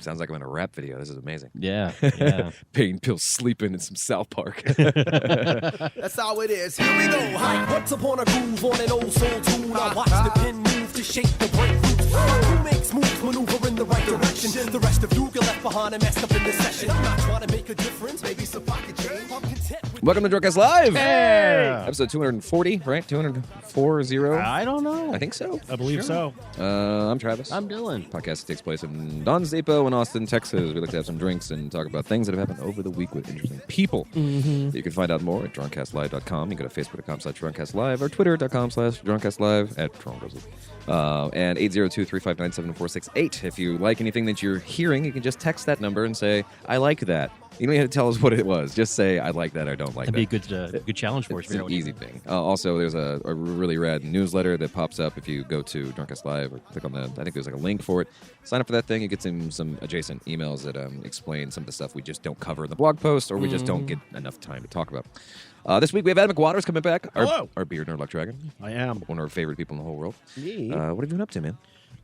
Sounds like I'm in a rap video. This is amazing. Yeah. Pain pills, sleeping in some South Park. That's how it is. Here we go. Hi. Once upon a groove on an old soul tune. I watch the pin move to shape the breakthrough. Who makes moves, maneuver in the right direction? The rest of you get left behind and messed up in this session. I'm not trying to make a difference. Maybe some pocket change. I'm content with Welcome to Drunkcast Live. Hey! Episode 240, right? 240. I don't know. I think so. I believe so. I'm Travis. I'm Dylan. Podcast takes place in Don's Depot in Austin, Texas. We like to have some drinks and talk about things that have happened over the week with interesting people. Mm-hmm. You can find out more at drunkcastlive.com. You can go to facebook.com/drunkcastlive or twitter.com/drunkcastlive at Drunkcast. And 802-359-7468. If you like anything that you're hearing, you can just text that number and say, I like that. You don't even have to tell us what it was. Just say, I like that or don't like That'd that. be a good challenge for us. It's an easy thing. Also, there's a really rad newsletter that pops up if you go to Drunkcast Live or click on the, I think there's like a link for it. Sign up for that thing. You get some adjacent emails that explain some of the stuff we just don't cover in the blog post or we just don't get enough time to talk about. This week we have Adam McWaters coming back. Our beard nerd luck dragon. I am. One of our favorite people in the whole world. Me. What have you been up to, man?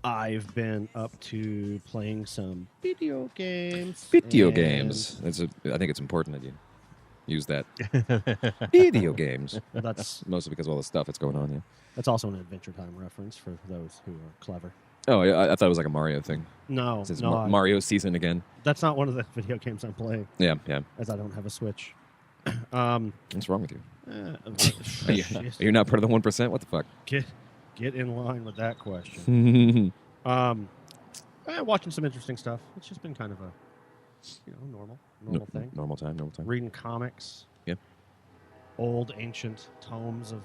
I've been up to playing some video games. Video and- games. I think it's important that you use that. Video games. That's Mostly because of all the stuff that's going on, yeah. that's also an Adventure Time reference for those who are clever. Oh, I thought it was like a Mario thing. No, It's no, Mario season again. that's not one of the video games I'm playing, Yeah. as I don't have a Switch. What's wrong with you? Just Are you not part of the 1%? What the fuck? get in line with that question. Watching some interesting stuff. It's just been kind of a normal thing. Normal time. Reading comics. Yeah. Old ancient tomes of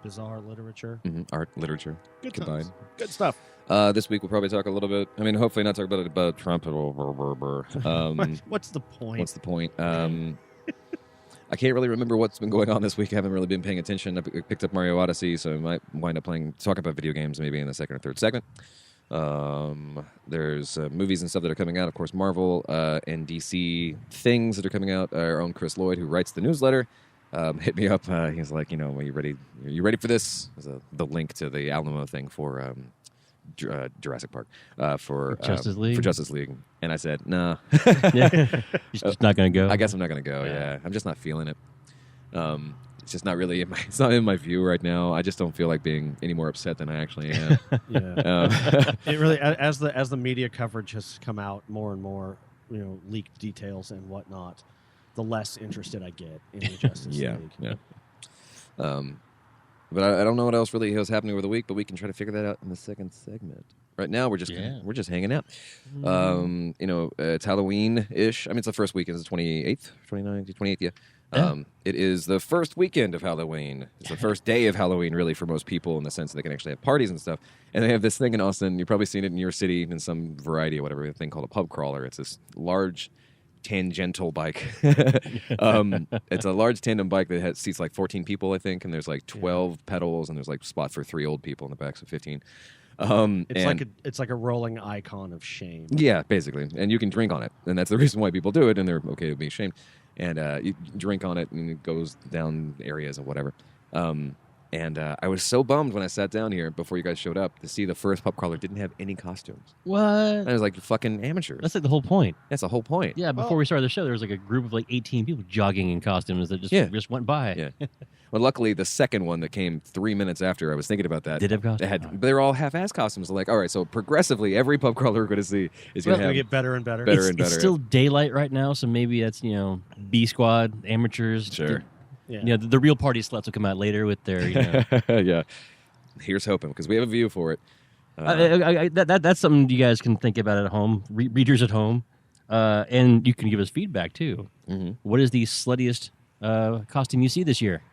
bizarre literature. Art, literature, Good combined. times. Good stuff. This week we'll probably talk a little bit. I mean, hopefully not talk about Trump. What's the point? What's the point? I can't really remember what's been going on this week. I haven't really been paying attention. I picked up Mario Odyssey, so I might wind up talking about video games maybe in the second or third segment. There's movies and stuff that are coming out. Of course, Marvel and DC things that are coming out. Our own Chris Lloyd, who writes the newsletter, hit me up. He's like, are you ready? Are you ready for this? There's the link to the Alamo thing for Jurassic Park for Justice League? For Justice League. And I said, nah. Yeah. Just not going to go. I guess I'm not going to go. Yeah, I'm just not feeling it. It's just not really it's not in my view right now. I just don't feel like being any more upset than I actually am. Yeah. It really, as the media coverage has come out more and more, leaked details and whatnot, the less interested I get in the Justice League. Yeah. But I don't know what else really was happening over the week, but we can try to figure that out in the second segment. Right now, we're just hanging out. It's Halloween-ish. I mean, it's the first weekend. It's the 28th, 29th, 28th, yeah. It is the first weekend of Halloween. It's the first day of Halloween, really, for most people in the sense that they can actually have parties and stuff. And they have this thing in Austin. You've probably seen it in your city in some variety or whatever, a thing called a pub crawler. It's this large tangential bike. It's a large tandem bike that seats like 14 people, I think, and there's like 12 pedals, and there's like spot for 3 old people in the back, so 15. It's like a rolling icon of shame. Yeah, basically, and you can drink on it, and that's the reason why people do it, and they're okay to be shamed. And you drink on it, and it goes down areas or whatever. And I was so bummed when I sat down here before you guys showed up to see the first pub crawler didn't have any costumes. What? I was like, fucking amateurs. That's like the whole point. That's the whole point. Yeah, before we started the show, there was like a group of like 18 people jogging in costumes that just went by. Yeah. Well, luckily, the second one that came 3 minutes after, I was thinking about that. Did have costumes? They were all half-ass costumes. Like, all right, so progressively, every pub crawler we're going to see is going to have get better and better. It's still daylight right now, so maybe that's, B squad, amateurs. Sure. Yeah. The real party sluts will come out later with their, Yeah. Here's hoping, because we have a view for it. that's something you guys can think about at home, readers at home, and you can give us feedback, too. Mm-hmm. What is the sluttiest costume you see this year?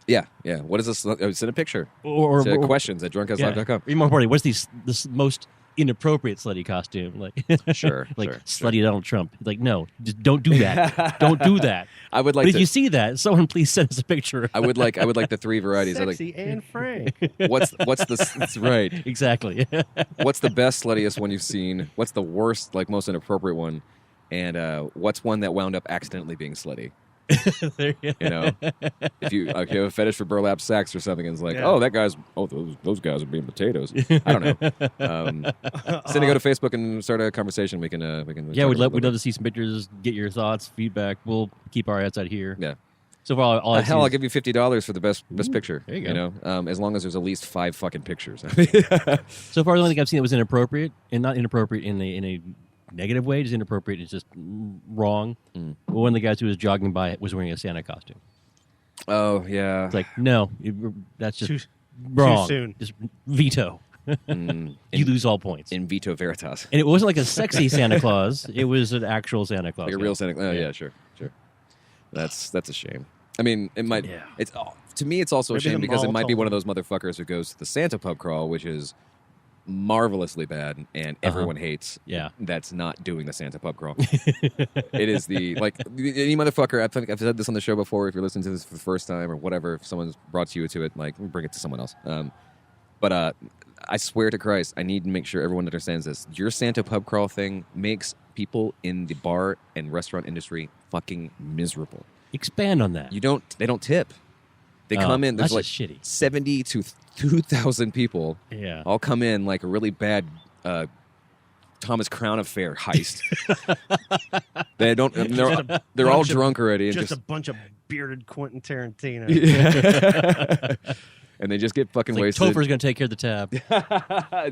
Yeah. What is this? Send a picture. Or questions at drunkcastlive.com. More importantly, what's the most inappropriate slutty costume? Like, Sure. slutty Donald Trump. Like, no, just don't do that. Don't do that. I would like. But if you see that, someone please send us a picture. I would like the 3 varieties. Sexy and frank. What's the? That's right. Exactly. What's the best sluttiest one you've seen? What's the worst, like most inappropriate one? And what's one that wound up accidentally being slutty? There you You know, if you have a fetish for burlap sacks or something, and it's like, Yeah. oh, that guy's, those guys are being potatoes. I don't know. Instead of go to Facebook and start a conversation, we can. Yeah, talk we'd about love it. to see some pictures, get your thoughts, feedback. We'll keep our heads out here. Yeah. So far, all I've Hell, seen I'll is- give you $50 for the best picture. there you go. know, as long as there's at least 5 fucking pictures. so far, the only thing I've seen that was inappropriate, and not inappropriate in a negative way, just inappropriate. It's just wrong. One of the guys who was jogging by was wearing a Santa costume. Oh yeah. It's like, no, that's just Too wrong. soon. Just veto. You lose all points. In Vito Veritas. And it wasn't like a sexy Santa Claus. It was an actual Santa Claus. Like a real Santa. Oh yeah, sure. That's a shame. I mean, it might. Yeah. It's to me, it's also a Maybe shame the because it mall might be told one of those motherfuckers who goes to the Santa pub crawl, which is marvelously bad and everyone hates. Yeah. That's not doing the Santa pub crawl. It is any motherfucker. I think I've said this on the show before. If you're listening to this for the first time or whatever, if someone's brought you to it, like bring it to someone else. But I swear to Christ, I need to make sure everyone understands this. Your Santa pub crawl thing makes people in the bar and restaurant industry fucking miserable. Expand on that. They don't tip. They come in. There's that's like just shitty. 70 to 2,000 people. Yeah. All come in like a really bad Thomas Crown Affair heist. They don't. They're all drunk already. And Just a bunch of bearded Quentin Tarantino. and they just get fucking It's like wasted. Topher's going to take care of the tab.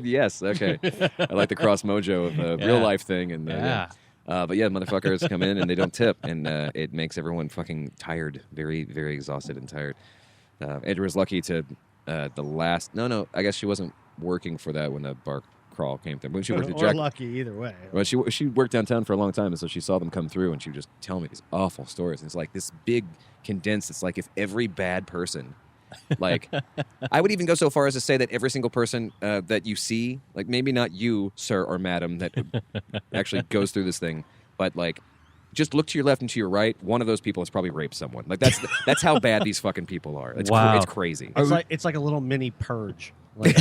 Yes. Okay. I like the cross mojo of the real life thing. And Yeah. but yeah, motherfuckers come in and they don't tip, and it makes everyone fucking tired, very, very exhausted and tired. Andrew was lucky to the last. No, I guess she wasn't working for that when the bar crawl came through. When she worked at or Jack, lucky either way. well, she worked downtown for a long time, and so she saw them come through, and she would just tell me these awful stories. And it's like this big condensed. It's like if every bad person. Like, I would even go so far as to say that every single person that you see, like maybe not you, sir or madam, that actually goes through this thing, but like, just look to your left and to your right. One of those people has probably raped someone. Like that's how bad these fucking people are. It's Wow. it's crazy. It's like a little mini purge. Like,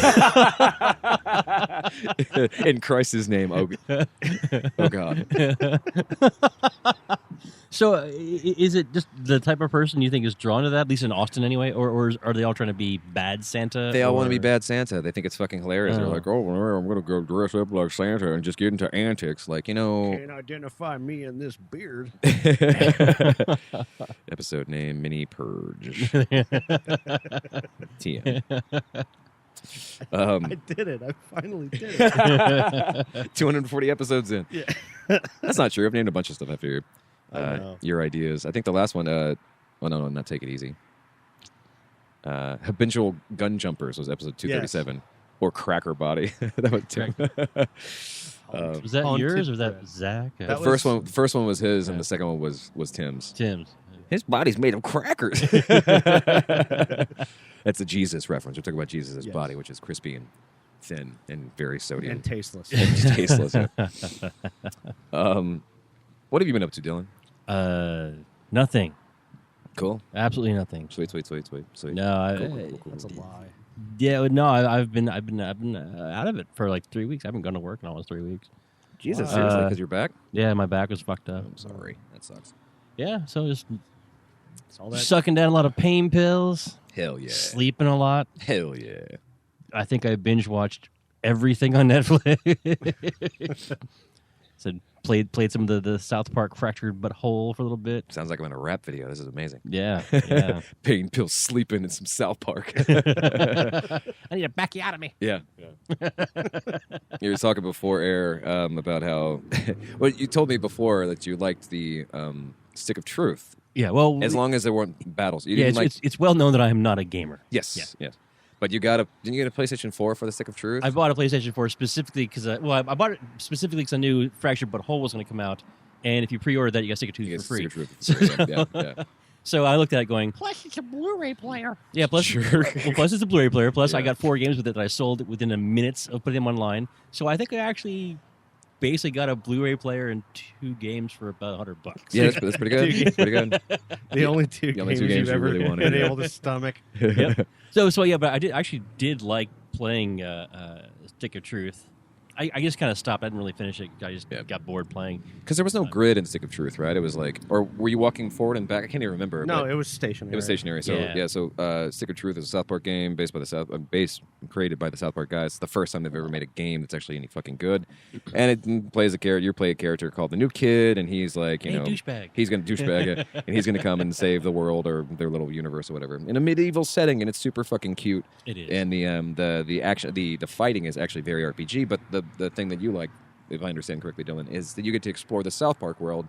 In Christ's name, oh God. So, is it just the type of person you think is drawn to that, at least in Austin anyway, or are they all trying to be bad Santa? They all want to be or- bad Santa. They think it's fucking hilarious. They're Oh. like, oh, well, I'm going to go dress up like Santa and just get into antics. Like, can't identify me in this beard. episode name, Mini Purge. TM. I did it. I finally did it. 240 episodes in. Yeah. That's not true. I've named a bunch of stuff after I know. your ideas. I think the last one, no, not Take It Easy. Habitual Gun Jumpers was episode 237. Or Cracker Body. That was Tim. Was that Haunted yours or was that Bread. Zach? The first one was his, and the second one was Tim's. Tim's. His body's made of crackers. That's a Jesus reference. We're talking about Jesus' Yes. body, which is crispy and thin and very sodium. And tasteless. Just tasteless. Yeah. What have you been up to, Dylan? Nothing. Cool. Absolutely nothing. Sweet. No, Cool. That's a lie. yeah, no. I've been out of it for like 3 weeks. I haven't gone to work in almost 3 weeks. Jesus, Wow. seriously, because you're back? Yeah, my back was fucked up. I'm sorry. That sucks. Yeah, so just It's all that. sucking down a lot of pain pills, Hell yeah. sleeping a lot. Hell yeah. I think I binge watched everything on Netflix. So played some of the South Park Fractured But Whole for a little bit. Sounds like I'm in a rap video. This is amazing. Yeah. Pain pills, sleeping, and some South Park. I need to back you out of me. Yeah. You were talking before air about how... well, you told me before that you liked the Stick of Truth, Yeah, well, as long as there weren't battles. You yeah, didn't it's well known that I am not a gamer. Yes. Yeah. Yes. But didn't you get a PlayStation 4 for the Stick of Truth? I bought a PlayStation 4 specifically because I bought it specifically because I knew Fractured But Whole was going to come out, and if you pre-order that, you got Stick of Truth You for get free. Stick of Truth for free. Yeah. So I looked at it going, Plus, it's a Blu-ray player. yeah, plus, Sure. well, plus it's a Blu-ray player. Plus, I Yeah. got 4 games with it that I sold within a minutes of putting them online. So I think I actually basically got a Blu-ray player and 2 games for about $100. Yeah, that's pretty good. That's pretty good. The only two The only games two games you've you ever really wanted, been yeah. able to stomach. Yep. So yeah, but I actually did like playing Stick of Truth. I just kind of stopped. I didn't really finish it. I just got bored playing. Because there was no grid in Stick of Truth, right? It was like, or were you walking forward and back? I can't even remember. No, but it was stationary. It was stationary. So so Stick of Truth is a South Park game based created by the South Park guys. It's the first time they've ever made a game that's actually any fucking good. And it plays a character. You play a character called the New Kid, and he's like, douchebag. He's gonna douchebag, and he's gonna come and save the world or their little universe or whatever in a medieval setting, and it's super fucking cute. It is. And the action, the fighting is actually very RPG. But the thing that you like, if I understand correctly, Dylan, is that you get to explore the South Park world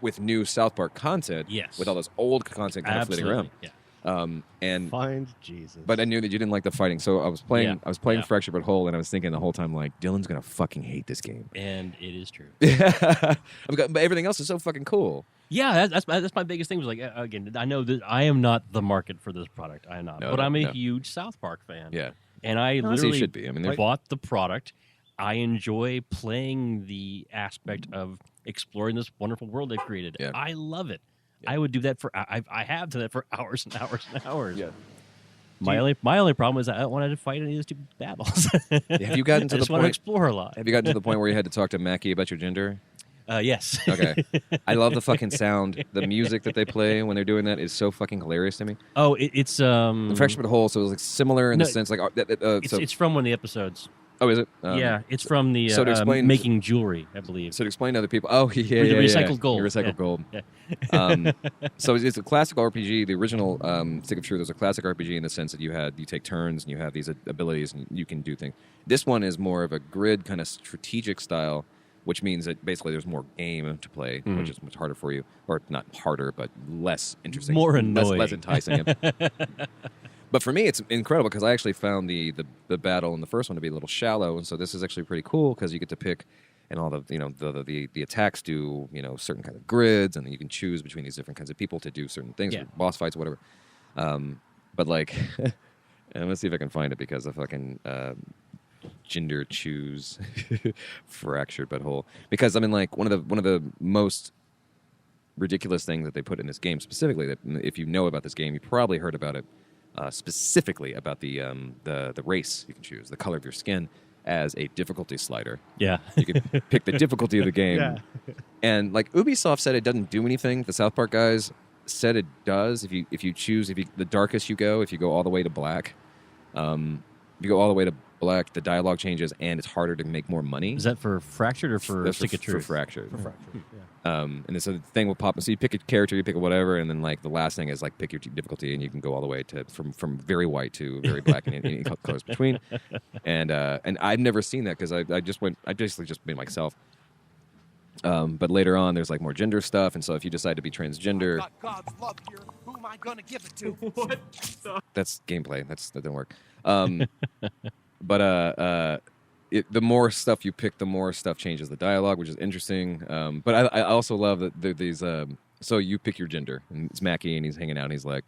with new South Park content. Yes. With all this old content kind of flitting around. Yeah. And Find Jesus. But I knew that you didn't like the fighting, so I was playing Fractured But Whole, and I was thinking the whole time, like, Dylan's gonna fucking hate this game. And it is true. But everything else is so fucking cool. Yeah, that's my biggest thing. Was like, again, I know that I am not the market for this product. I am not, but I'm a huge South Park fan. Yeah. And I Honestly, literally you should be. I mean, bought the product. I enjoy playing the aspect of exploring this wonderful world they've created. Yeah. I love it. Yeah. I would do that for I have done that for hours and hours and hours. Yeah. My only problem is I don't want to fight any of those stupid battles. Have you gotten to I the just want to explore a lot. Have you gotten to the point where you had to talk to Mackie about your gender? Yes. Okay. I love the fucking sound. The music that they play when they're doing that is so fucking hilarious to me. Oh, it's Fractured But Whole, so it was like similar in the sense like it's from one of the episodes. Oh, is it? Yeah, it's from the so to explain, making jewelry, I believe. So to explain to other people, recycled gold. Recycled gold. So it's a classic RPG. The original Stick of Truth was a classic RPG in the sense that you take turns and you have these abilities and you can do things. This one is more of a grid kind of strategic style, which means that basically there's more game to play, which is much harder for you, or not harder, but less interesting, more annoying, less enticing. But for me, it's incredible because I actually found the battle in the first one to be a little shallow, and so this is actually pretty cool because you get to pick, and all the attacks do certain kind of grids, and then you can choose between these different kinds of people to do certain things, boss fights, whatever. But like, and let's see if I can find it because if I can gender choose Fractured But Whole, because I mean like one of the most ridiculous things that they put in this game specifically, that if you know about this game, you probably heard about it. Specifically about the race you can choose, the color of your skin, as a difficulty slider. Yeah. You can pick the difficulty of the game. And like Ubisoft said it doesn't do anything. The South Park guys said it does. If you choose, the darkest you go, if you go all the way to black, the dialogue changes and it's harder to make more money. Is that for Fractured or for Stick of Truth? For Fractured. For Fractured, yeah. And so the thing will pop. So you pick a character, you pick a whatever, and then like the last thing is like pick your difficulty, and you can go all the way to from very white to very black and any colors between. And I've never seen that because I basically just made myself. But later on, there's like more gender stuff, and so if you decide to be transgender, God's love here. Who am I gonna give it to? that's gameplay. That didn't work. But the more stuff you pick, the more stuff changes the dialogue, which is interesting. But I also love that these. So you pick your gender, and it's Mackie, and he's hanging out, and he's like,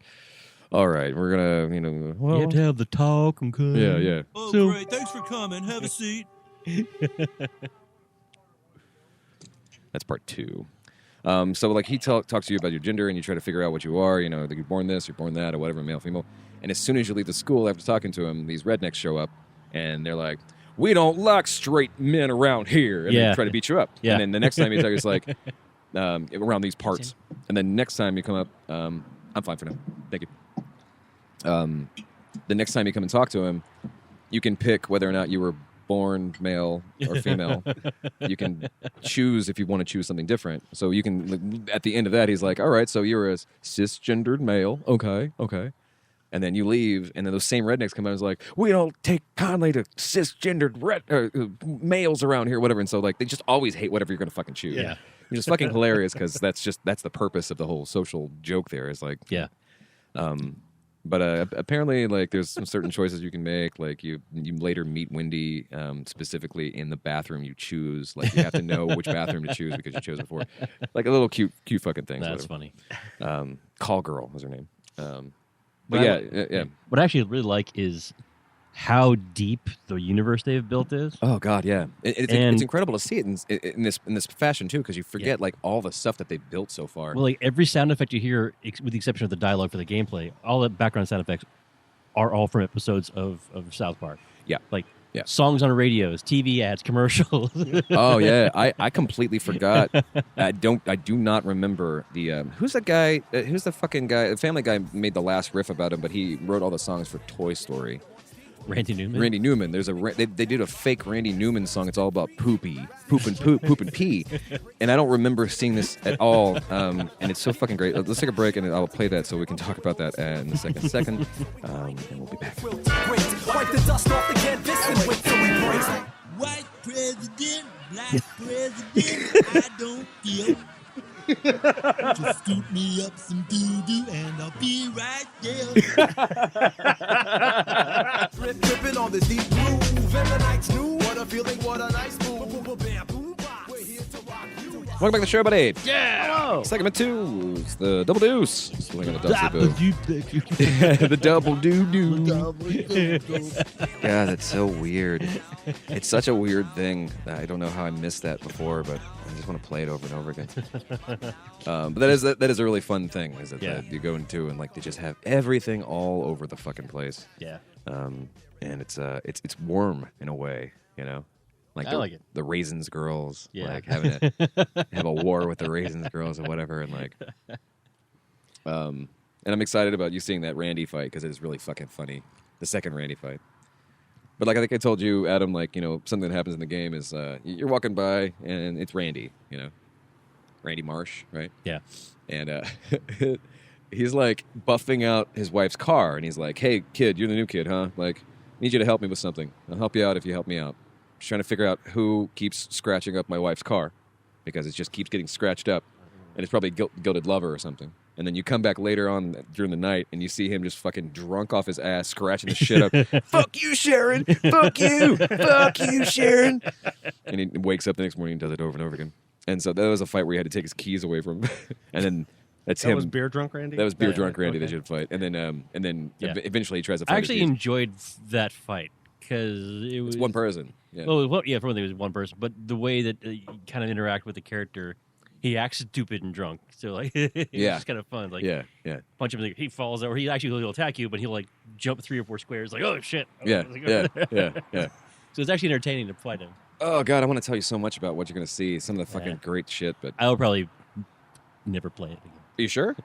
"All right, we're gonna, well, you have to have the talk." Okay. Yeah. Oh, great! Thanks for coming. Have a seat. That's part 2. So like he talks to you about your gender, and you try to figure out what you are. Like you're born this, you're born that, or whatever, male, female. And as soon as you leave the school, after talking to him, these rednecks show up, and they're like, "We don't like straight men around here," and they try to beat you up. Yeah. And then the next time you talk, it's like around these parts. And then next time you come up, I'm fine for now. Thank you. The next time you come and talk to him, you can pick whether or not you were born male or female. You can choose if you want to choose something different. So you can, at the end of that, he's like, "All right, so you're a cisgendered male. Okay. And then you leave, and then those same rednecks come out and is like, "We don't take kindly to cisgendered males around here," whatever. And so like they just always hate whatever you're going to fucking choose. Yeah. Which is fucking hilarious because that's the purpose of the whole social joke there. Is like, yeah. But apparently, like, there's some certain choices you can make. Like, you later meet Wendy specifically in the bathroom you choose. Like, you have to know which bathroom to choose because you chose before. Like, a little cute fucking thing. That's funny. Call Girl was her name. But yeah. What I actually really like is how deep the universe they've built is. Oh God, yeah, it's incredible to see it in this fashion too, because you forget like all the stuff that they've built so far. Well, like every sound effect you hear, with the exception of the dialogue for the gameplay, all the background sound effects are all from episodes of South Park. Yeah, like Yeah. Songs on radios, TV ads, commercials. Oh yeah, I completely forgot. I do not remember the who's that guy? Who's the fucking guy? The Family Guy made the last riff about him, but he wrote all the songs for Toy Story. Randy Newman. Randy Newman. There's they did a fake Randy Newman song. It's all about poop and pee, and I don't remember seeing this at all. And it's so fucking great. Let's take a break, and I'll play that so we can talk about that in the second. And we'll be back. Wipe the dust off the canvas and wait till we break. White president, black president, I don't feel. Just scoop me up some doo-doo and I'll be right there. Tripping on this deep groove and the night's new. What a feeling, what a nice move. We're here to rock you. Welcome back to the show, buddy. Yeah. Hello. Segment 2. It's the double deuce. Swing on the deuce. The double doo-doo. God, that's so weird. It's such a weird thing. I don't know how I missed that before, but I just want to play it over and over again. But that is a really fun thing, is that you go into and like they just have everything all over the fucking place. Yeah. And it's warm in a way, you know. Like I like it. The Raisins girls, Yeah. like having have a war with the Raisins girls or whatever, and like, and I'm excited about you seeing that Randy fight because it is really fucking funny. The second Randy fight. But like I think I told you, Adam, like, you know, something that happens in the game is you're walking by and it's Randy, you know, Randy Marsh, right? Yeah. And he's like buffing out his wife's car, and he's like, "Hey, kid, you're the new kid, huh? Like, I need you to help me with something. I'll help you out if you help me out. Just trying to figure out who keeps scratching up my wife's car because it just keeps getting scratched up, and it's probably a gilded lover or something." And then you come back later on during the night, and you see him just fucking drunk off his ass, scratching the shit up. Fuck you, Sharon. Fuck you. Fuck you, Sharon. And he wakes up the next morning and does it over and over again. And so that was a fight where he had to take his keys away from him. And then that's him. That was Beer Drunk Randy? That was Beer Drunk Randy okay. that you had to fight. And then Yeah. eventually he tries to fight I actually his keys. enjoyed that fight because it was It's one person. Yeah. Well, yeah, for one thing, it was one person, but the way that you kind of interact with the character, he acts stupid and drunk. So like, it's Yeah. just kind of fun. Like, yeah. punch him, like, he falls over. He actually will attack you, but he'll like jump 3 or 4 squares. Like, oh shit. Yeah. Yeah. So it's actually entertaining to fight him. Oh, God, I want to tell you so much about what you're going to see. Some of the fucking great shit, but... I will probably never play it again. Are you sure?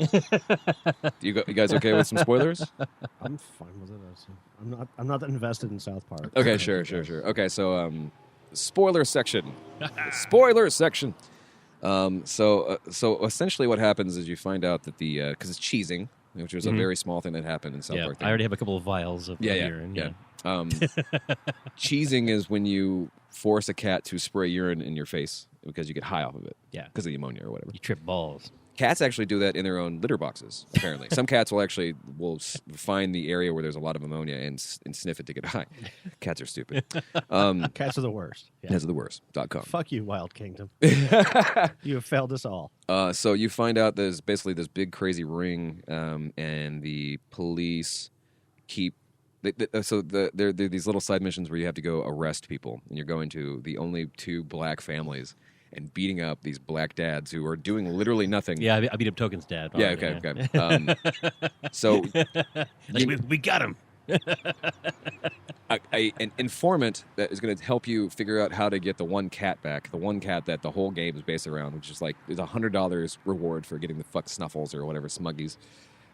You guys okay with some spoilers? I'm fine with it. I'm not that invested in South Park. Okay, sure. Okay, so spoiler section. Spoiler section. So essentially what happens is you find out that because it's cheesing, which was a very small thing that happened in South Yeah, Park. I already have a couple of vials of urine. Yeah. Cheesing is when you force a cat to spray urine in your face because you get high off of it. Yeah. Because of the ammonia or whatever. You trip balls. Cats actually do that in their own litter boxes, apparently. Some cats will find the area where there's a lot of ammonia and sniff it to get high. Cats are stupid. Cats are the worst. Cats are the worst.com. Fuck you, Wild Kingdom. You have failed us all. So you find out there's basically this big crazy ring, and the police keep... there are these little side missions where you have to go arrest people, and you're going to the only 2 black families and beating up these black dads who are doing literally nothing. Yeah, I beat up Token's dad. Yeah, already, okay. So we got him. an informant that is going to help you figure out how to get the one cat back, the one cat that the whole game is based around, which is like there's $100 reward for getting the fuck Snuffles or whatever, Smuggies.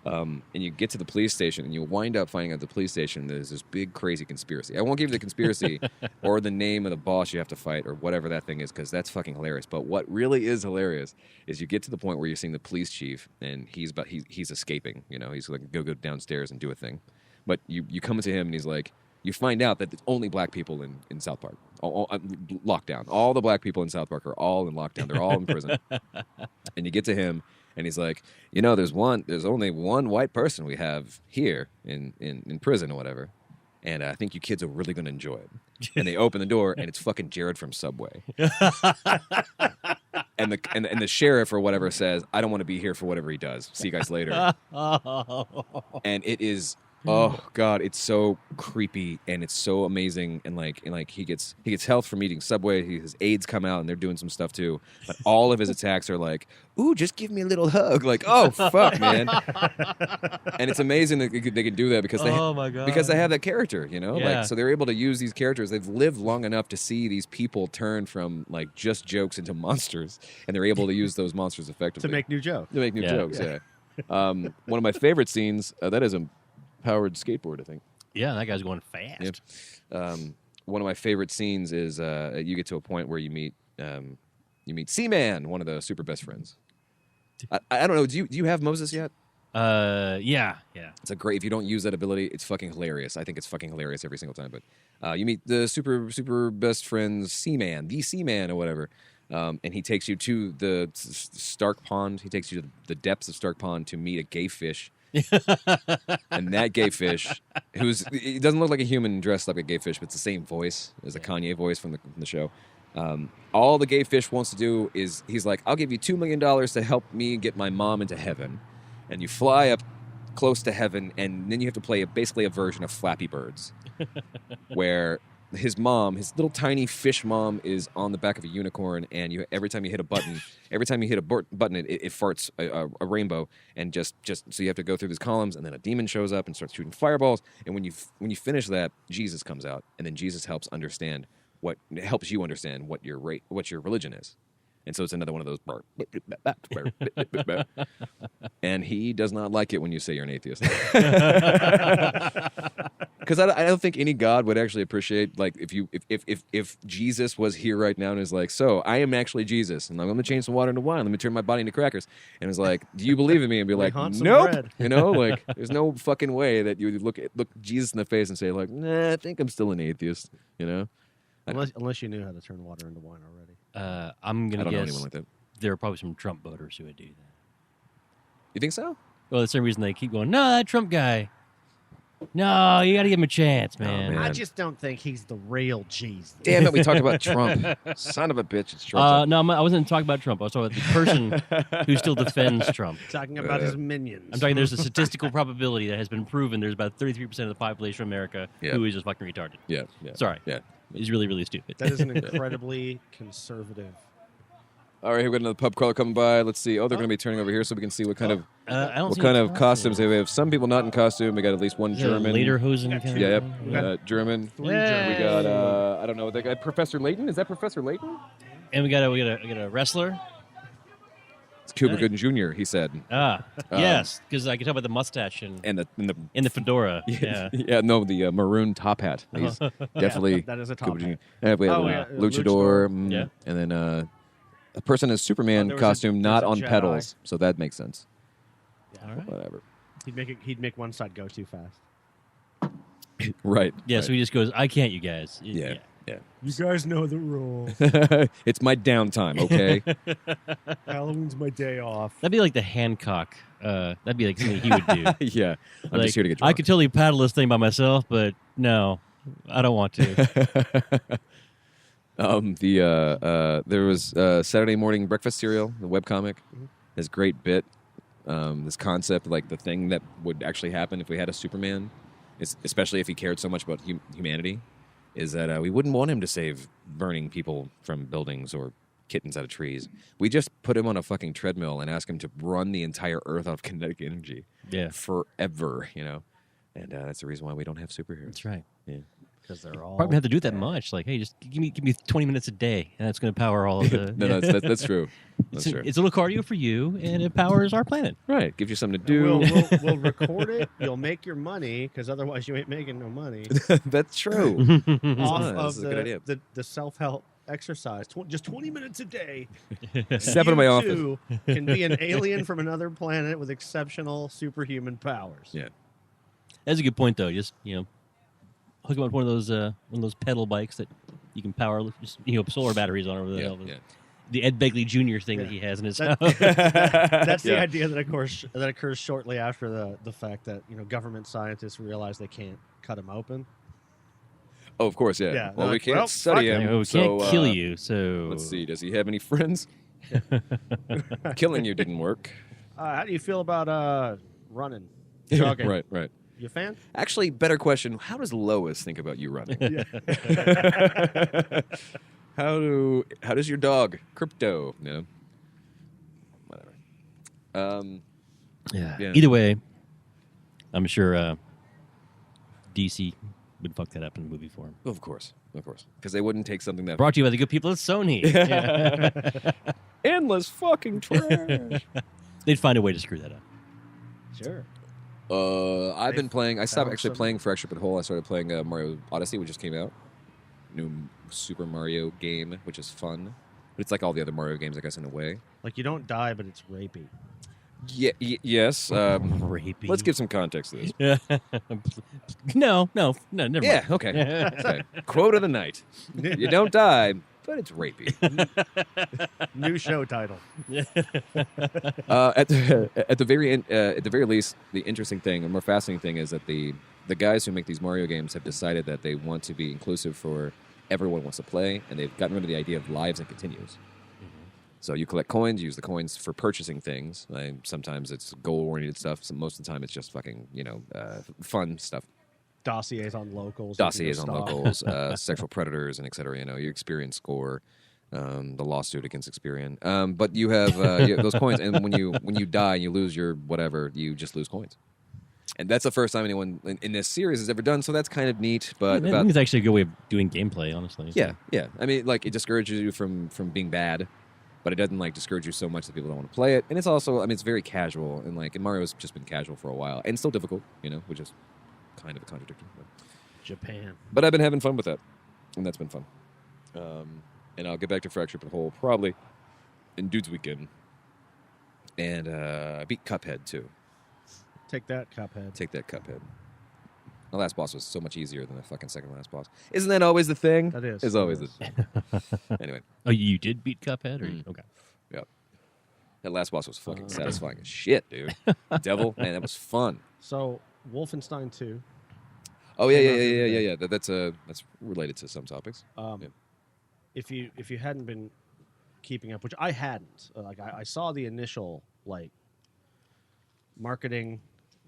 And you get to the police station, and you wind up finding out at the police station there's this big, crazy conspiracy. I won't give you the conspiracy or the name of the boss you have to fight or whatever that thing is, because that's fucking hilarious. But what really is hilarious is you get to the point where you're seeing the police chief, and he's escaping. You know, he's like, go downstairs and do a thing. But you come to him, and he's like, you find out that there's only black people in South Park. All lockdown. All the black people in South Park are all in lockdown. They're all in prison. And you get to him, and he's like, you know, there's only one white person we have here in prison or whatever. And I think you kids are really going to enjoy it. And they open the door, and it's fucking Jared from Subway. and the sheriff or whatever says, I don't want to be here for whatever he does. See you guys later. And it is Oh God, it's so creepy and it's so amazing and he gets health from eating Subway. His AIDS come out and they're doing some stuff too. But all of his attacks are like, "Ooh, just give me a little hug." Like, oh fuck, man. And it's amazing that they can do that because because they have that character, you know. Yeah. Like, so they're able to use these characters. They've lived long enough to see these people turn from like just jokes into monsters, and they're able to use those monsters effectively To make new jokes. To make new jokes. Yeah. One of my favorite scenes that is a powered skateboard, I think. Yeah, that guy's going fast. Yep. One of my favorite scenes is you get to a point where you meet Seaman, one of the super best friends. I don't know. Do you have Moses yet? Yeah. It's a great. If you don't use that ability, it's fucking hilarious. I think it's fucking hilarious every single time. But you meet the super best friend Seaman, the Seaman or whatever, and he takes you to the Stark Pond. He takes you to the depths of Stark Pond to meet a gay fish. And that gay fish, he doesn't look like a human dressed like a gay fish, but it's the same voice as the Kanye voice from the show. All the gay fish wants to do is he's like, I'll give you $2 million to help me get my mom into heaven. And you fly up close to heaven, and then you have to play basically a version of Flappy Birds, where his mom, his little tiny fish mom, is on the back of a unicorn, and every time you hit a button, it farts a rainbow, and just so you have to go through these columns, and then a demon shows up and starts shooting fireballs, and when you finish that, Jesus comes out, and then Jesus helps you understand what your religion is. And so it's another one of those. And he does not like it when you say you're an atheist. Because I don't think any God would actually appreciate, like, if Jesus was here right now and is like, so I am actually Jesus, and I'm going to change some water into wine. Let me turn my body into crackers. And it's like, do you believe in me? And be like, nope. You know, like, there's no fucking way that you would look Jesus in the face and say, like, nah, I think I'm still an atheist. You know, Unless you knew how to turn water into wine already. I'm going to guess know anyone like that. there are probably some Trump voters who would do that. You think so? Well, that's the same reason they keep going, no, that Trump guy. No, you got to give him a chance, man. man. I just don't think he's the real Jesus. Damn it, we talked about Trump. Son of a bitch, it's Trump. No, I wasn't talking about Trump. I was talking about the person who still defends Trump. Talking about his minions. I'm talking there's a statistical probability that has been proven there's about 33% of the population of America who is just fucking retarded. Yeah. Sorry. Yeah. He's really, really stupid. That is an incredibly conservative. All right, we've got another pub crawler coming by. Let's see. Oh, they're going to be turning over here so we can see what kind of costumes they have. Some people not in costume. We got at least one German. Lederhosen. German. Three German. We got I don't know that guy. Professor Layton. Is that Professor Layton? And we got a wrestler. It's Cuba Gooding Jr. He said. Yes, because I can tell by the mustache and the fedora. Yeah. No, the maroon top hat. He's definitely that is a top hat. We have Luchador. And then a person in a Superman costume, not on Jedi. pedals, so that makes sense. Yeah. All right. Whatever. He'd make one side go too fast. Right. Yeah. right. So he just goes, "I can't, you guys." Yeah. You guys know the rules. It's my downtime, okay? Halloween's my day off. That'd be like the Hancock. That'd be like something he would do. Yeah. I'm just here to get drunk. I could totally paddle this thing by myself, but no, I don't want to. There was Saturday Morning Breakfast Cereal, the webcomic. This great bit, this concept, like the thing that would actually happen if we had a Superman, especially if he cared so much about humanity, is that we wouldn't want him to save burning people from buildings or kittens out of trees. We just put him on a fucking treadmill and ask him to run the entire Earth out of kinetic energy. Yeah. Forever, you know? And that's the reason why we don't have superheroes. That's right. Yeah. Because they're all. Probably have to do that much. Like, hey, just give me 20 minutes a day, and that's going to power all of the. No, that's true. That's true. It's a little cardio for you, and it powers our planet. Right. Gives you something to do. We'll record it. You'll make your money, because otherwise you ain't making no money. That's true. Off That's of a good idea. the self-help exercise. Just 20 minutes a day. Step into my office. You can be an alien from another planet with exceptional superhuman powers. Yeah. That's a good point, though. Just hook him up one of those pedal bikes that you can power, just, solar batteries on over the hell. Yeah. The Ed Begley Jr. thing that he has in his house. That's the idea that occurs shortly after the fact that government scientists realize they can't cut him open. Oh, of course, yeah. Yeah, Well, we like, can't well, study You him. know, we so, can't kill you, so Let's see. Does he have any friends? Killing you didn't work. How do you feel about running, jogging? Right. You a fan? Actually, better question: how does Lois think about you running? How does your dog Crypto? No, whatever. Yeah. Either way, I'm sure DC would fuck that up in the movie form. Of course, because they wouldn't take something that Brought to you by the good people at Sony. endless fucking trash. They'd find a way to screw that up. Sure. I've been playing. I stopped found actually some- playing Fractured But Whole. I started playing Mario Odyssey, which just came out. New Super Mario game, which is fun. But it's like all the other Mario games, I guess, in a way. Like you don't die, but it's rapey. Yeah. Yes. Rapey. Let's give some context to this. No, never mind. Yeah. Okay. Okay. Quote of the night: you don't die, but it's rapey. New show title. At the very least, the interesting thing, and more fascinating thing, is that the guys who make these Mario games have decided that they want to be inclusive for everyone wants to play, and they've gotten rid of the idea of lives and continues. So you collect coins, you use the coins for purchasing things. Sometimes it's goal-oriented stuff. Most of the time, it's just fucking fun stuff. Dossiers on locals. Dossiers on Stock. locals, sexual predators, and et cetera. Your Experian score, the lawsuit against Experian. But you have those coins, and when you die and you lose your whatever, you just lose coins. And that's the first time anyone in this series has ever done. So that's kind of neat. But I think it's actually a good way of doing gameplay, honestly. yeah. I mean, like, it discourages you from being bad, but it doesn't like discourage you so much that people don't want to play it. And it's also, I mean, it's very casual, and Mario's just been casual for a while, and still difficult, which is kind of a contradiction. Japan. But I've been having fun with that, and that's been fun. And I'll get back to Fractured But Whole probably in Dude's Weekend, and I beat Cuphead too. Take that, Cuphead. Take that, Cuphead. The last boss was so much easier than the fucking second last boss. Isn't that always the thing? That is. It's always the thing. Anyway. Oh, you did beat Cuphead? Okay. Yep. That last boss was fucking satisfying as shit, dude. Devil, man, that was fun. So, Wolfenstein 2. Oh yeah. That's related to some topics. If you hadn't been keeping up, which I hadn't, I saw the initial marketing,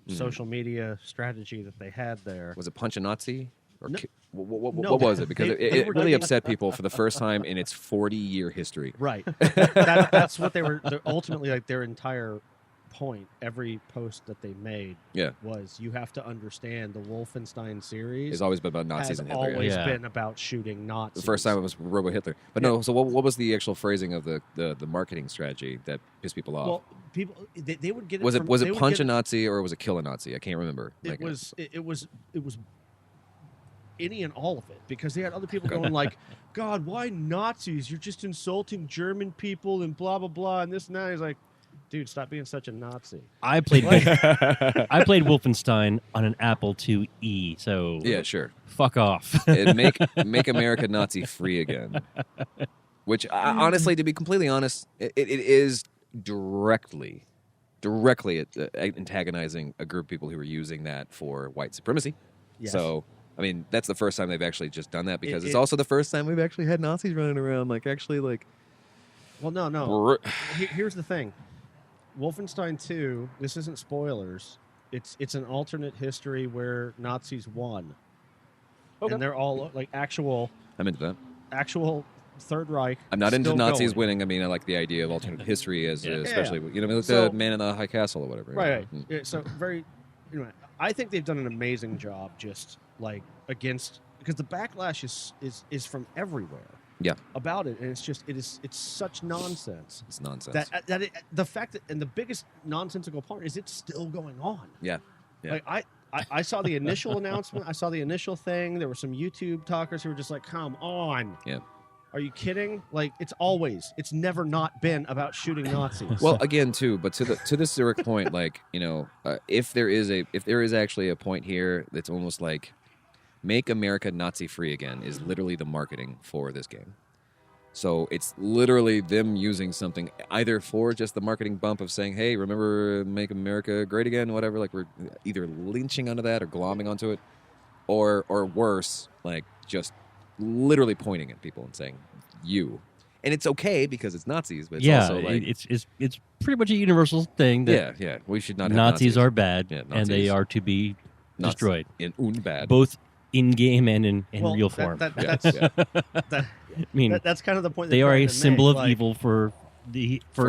social media strategy that they had there. Was it Punch a Nazi? Or No. what No, was it? Because they it were really doing- upset people for the first time in its 40-year history. Right. That's what they were. Ultimately, their entire point, every post that they made, Yeah. was you have to understand the Wolfenstein series It's always been about Nazis has and Hitler. yeah. always Yeah. been about shooting Nazis. The first time it was Robo Hitler. But no, so what was the actual phrasing of the marketing strategy that pissed people off? Well, people they would get it. was it from- was they it would punch get a Nazi or was it kill a Nazi? I can't remember. It was any and all of it, because they had other people going like, God, why Nazis? You're just insulting German people and blah blah blah and this and that. He's like, dude, stop being such a Nazi. I played Wolfenstein on an Apple IIe, so Yeah, sure. fuck off. And make America Nazi free again. Which, honestly, to be completely honest, it is directly antagonizing a group of people who are using that for white supremacy. Yes. So, I mean, that's the first time they've actually just done that, because it's it- also the first time we've actually had Nazis running around. Well, no. Here's the thing. Wolfenstein 2, this isn't spoilers. It's an alternate history where Nazis won. Okay. And they're all actual I'm into that. Third Reich. I'm not into still Nazis going. winning. I mean, I like the idea of alternate history, as especially like So- the Man in the High Castle or whatever. Right. Mm. Yeah, so I think they've done an amazing job just against, because the backlash is from everywhere. Yeah, About it, and it's such nonsense. it's nonsense. The fact that, and the biggest nonsensical part is it's still going on. yeah. I saw the initial announcement. I saw the initial thing. There were some YouTube talkers who were just like, "Come on, Yeah. are you kidding?" It's never not been about shooting Nazis. Well, again, too, but to this direct point, if there is actually a point here that's almost like make America Nazi free again is literally the marketing for this game. So it's literally them using something either for just the marketing bump of saying, "Hey, remember make America great again," whatever. We're either lynching onto that or glomming onto it, or worse, just literally pointing at people and saying, "You." And it's okay because it's Nazis, but it's also it's pretty much a universal thing that yeah, we should not have Nazis are bad, Yeah, and they Nazis. are to be destroyed. In bad. Both in game and in real form. That's kind of the point. They are a to symbol make, of like, evil for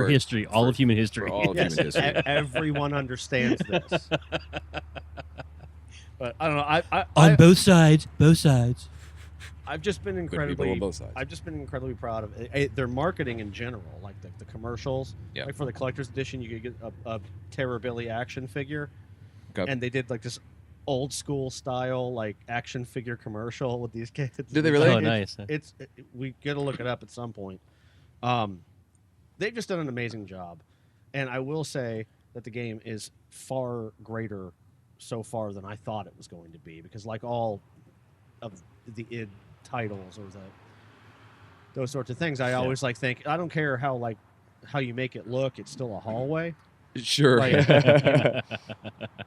history, all of human history. For all of yes, human history. everyone understands this. But I don't know. On both sides. I've just been people incredibly. on both sides. I've just been incredibly proud of it. Their marketing in general, like the commercials. Yeah. Like for the collector's edition, you could get a Terror Billy action figure, Okay. and they did like this old school style like action figure commercial with these kids. Did they really? Oh, nice. We got to look it up at some point. They've just done an amazing job, and I will say that the game is far greater so far than I thought it was going to be, because like all of the id titles or those sorts of things, I always like think I don't care how you make it look, it's still a hallway. Sure. Like,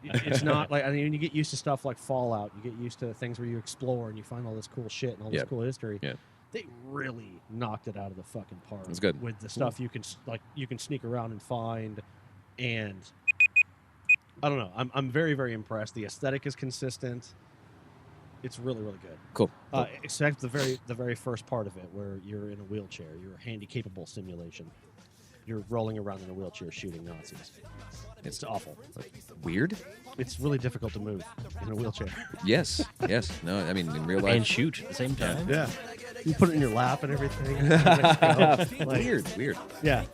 it's not like, I mean, you get used to stuff like Fallout, you get used to things where you explore and you find all this cool shit and all this cool history. Yeah. They really knocked it out of the fucking park. That's good. With the stuff you can sneak around and find, and I don't know. I'm very, very impressed. The aesthetic is consistent. It's really, really good. Cool. Except the very first part of it, where you're in a wheelchair. You're a handy-capable simulation. You're rolling around in a wheelchair shooting Nazis. It's awful. Weird? It's really difficult to move in a wheelchair. Yes. No, I mean, in real life. And shoot at the same time. Yeah. You put it in your lap and everything. Weird. Yeah.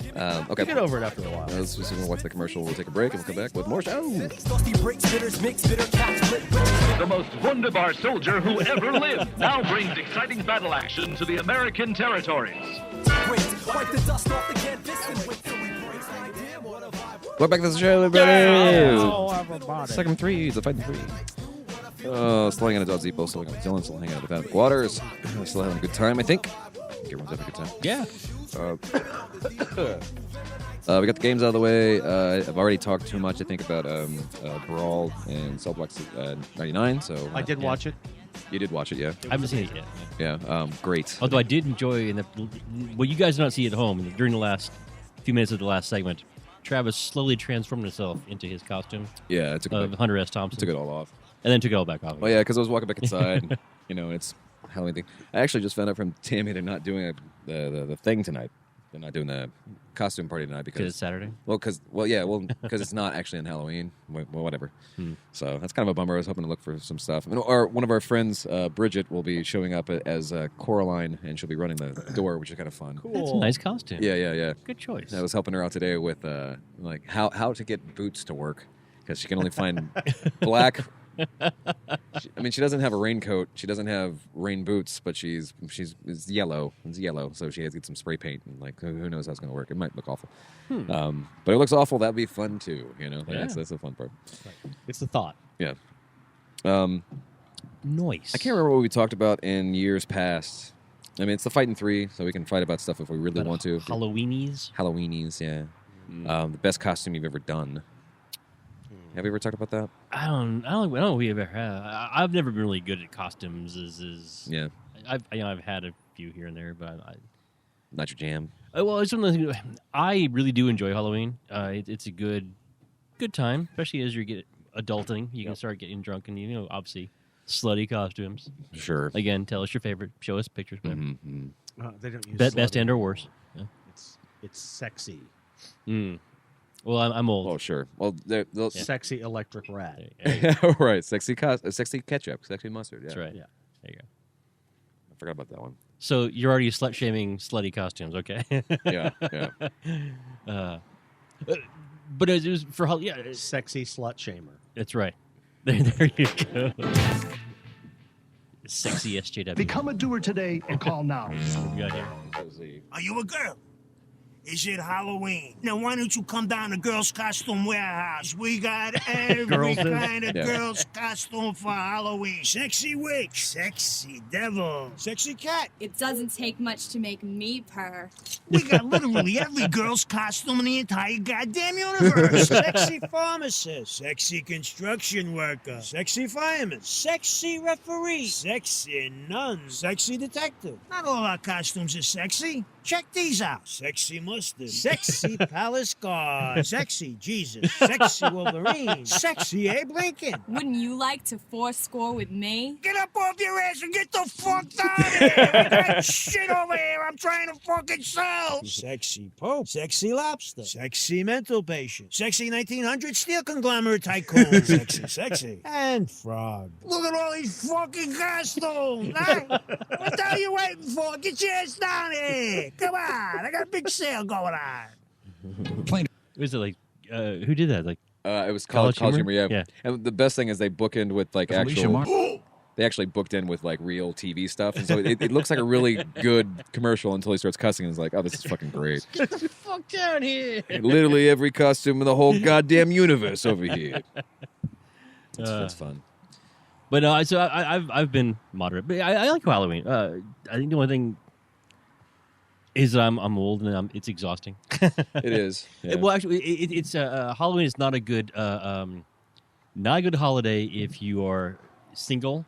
Okay. You get over it after a while. Let's just watch the commercial. We'll take a break and we'll come back with more show. The most wunderbar soldier who ever lived now brings exciting battle action to the American territories. Welcome back to the show, everybody. Hello, everybody. Segment 3, the fighting 3. Still hanging out at Zippo, still hanging out with Dylan, still hanging out at Atlantic Waters. Still having a good time, I think. Everyone's having a good time. Yeah. We got the games out of the way. I've already talked too much, I think, about Brawl and Cell Block 99. So I did watch it. You did watch it, yeah? I haven't seen it yet. Yeah, great. Although I did enjoy, what you guys did not see at home during the last few minutes of the last segment, Travis slowly transformed himself into his costume Yeah, it took of Hunter S. Thompson. took it all off. And then took it all back off. Oh yeah, because I was walking back inside. And, it's Halloween thing. I actually just found out from Tammy they're not doing the thing tonight. They're not doing the costume party tonight because it's Saturday. because it's not actually on Halloween. Well, whatever. So that's kind of a bummer. I was hoping to look for some stuff. One of our friends, Bridget, will be showing up as Coraline, and she'll be running the door, which is kind of fun. Cool. That's a nice costume. Yeah. Good choice. I was helping her out today with how to get boots to work, because she can only find black. She doesn't have a raincoat. She doesn't have rain boots, but it's yellow. It's yellow, so she has to get some spray paint. And who knows how it's going to work? It might look awful, but it looks awful. That'd be fun too. That's the fun part. It's the thought. Yeah. Nice. I can't remember what we talked about in years past. I mean, it's the fighting 3, so we can fight about stuff if we really want to. Halloweenies. Halloweenies, yeah. The best costume you've ever done. Have we ever talked about that? I don't know if we ever have. I've never been really good at costumes. Yeah. I've had a few here and there, but Not your jam. well, it's one of those things. I really do enjoy Halloween. It's a good time, especially as you get adulting. You can start getting drunk and obviously slutty costumes. Sure. Again, tell us your favorite. Show us pictures. Whatever. They don't use Best slutty. and or worse. Yeah. It's sexy. Well, I'm old. Oh, sure. Well, they'll Sexy electric rat. right. Sexy ketchup, sexy mustard. Yeah. That's right. Yeah. There you go. I forgot about that one. So you're already slut shaming slutty costumes, okay? Yeah. But it was for Sexy slut shamer. that's right. There you go. Sexy SJW. Become a doer today and call now. What we got here? Are you a girl? Is it Halloween? Now, why don't you come down to Girls Costume Warehouse? We got every Girls in- kind of Yeah. girls costume for Halloween. Sexy witch, sexy devil, sexy cat. It doesn't take much to make me purr. We got literally every girl's costume in the entire goddamn universe. Sexy pharmacist, sexy construction worker, sexy fireman, sexy referee, sexy nun, sexy detective. Not all our costumes are sexy. Check these out. Sexy mustard. Sexy Palace Guard. Sexy Jesus. Sexy Wolverine. Sexy Abe Lincoln. Wouldn't you like to fourscore with me? Get up off your ass and get the fuck out of here! I got shit over here I'm trying to fucking sell! Sexy Pope. Sexy Lobster. Sexy Mental Patient. Sexy 1900 Steel Conglomerate Tycoon. Sexy. And Frog. Look at all these fucking costumes! Huh? What the hell are you waiting for? Get your ass down here! Come on! I got a big sale going on! Was it like, who did that? Like, it was College Humor, yeah. Yeah. And the best thing is they bookend with like they actually booked in with like real TV stuff, and so it looks like a really good commercial until he starts cussing, and it's like, oh, this is fucking great. Get the fuck down here! Literally every costume in the whole goddamn universe over here. It's fun. But so I've been moderate, but I like Halloween. I think the only thing is that I'm old and it's exhausting. It is. Yeah. Well, actually, it's Halloween is not a good holiday if you are single,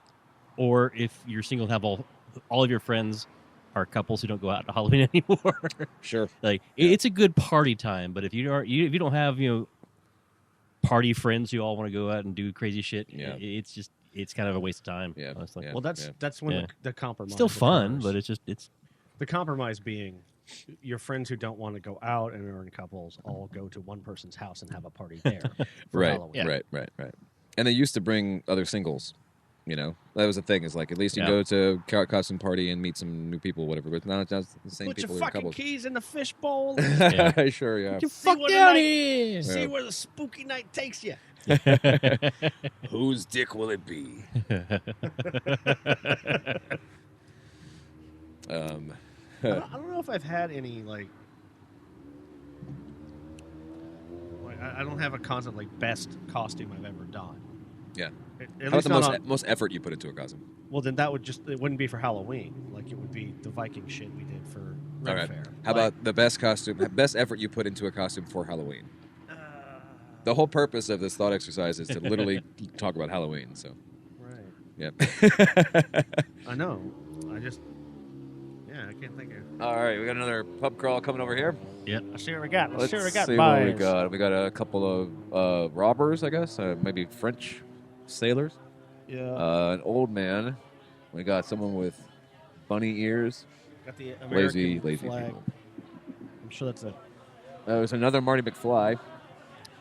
or if you're single and have all of your friends are couples who don't go out to Halloween anymore. Sure. Like it's a good party time, but if you don't have party friends who all want to go out and do crazy shit, it's kind of a waste of time. Yeah. Honestly. Yeah. Well, that's when the compromise. Still fun, occurs. but it's the compromise being your friends who don't want to go out and are in couples all go to one person's house and have a party there for Halloween. Right. And they used to bring other singles. That was the thing. Is like at least you go to costume party and meet some new people, whatever. But now it's the same Put people your in fucking couples. keys in the fishbowl. Sure, yeah. get the fuck down here. See where the spooky night takes you. Whose dick will it be? I don't know if I've had any like I don't have a constant like best costume I've ever done. Yeah. At How least about not the most effort you put into a costume? Well, then it wouldn't be for Halloween. Like it would be the Viking shit we did for Red All right. Fair. How about the best effort you put into a costume for Halloween? The whole purpose of this thought exercise is to literally talk about Halloween. So. Right. Yeah. I know. I can't think of. All right, we got another pub crawl coming over here. Yeah. Let's see what we got. Let's see what we boys. got. We got a couple of robbers, I guess, maybe French sailors. Yeah. An old man. We got someone with bunny ears. Got the American Lazy flag. people. I'm sure that's There's another Marty McFly.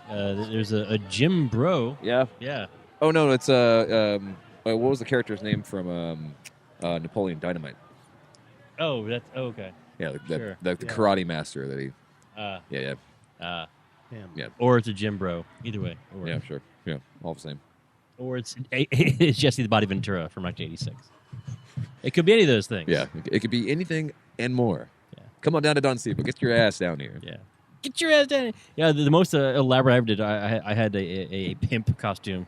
There's a Jim Bro. Yeah. Yeah. Oh no, it's what was the character's name from Napoleon Dynamite? Oh, that's okay. Yeah, Sure. the karate master that he. Him. Yeah. Or it's a Jim Bro. Either way. Or, Yeah, sure. Yeah, all the same. Or it's Jesse the Body Ventura from 1986. It could be any of those things. Yeah, it could be anything and more. Yeah. Come on down to Don Steeple. Get your ass down here. Yeah. Get your ass down. Yeah, the most elaborate I ever did, I had a pimp costume.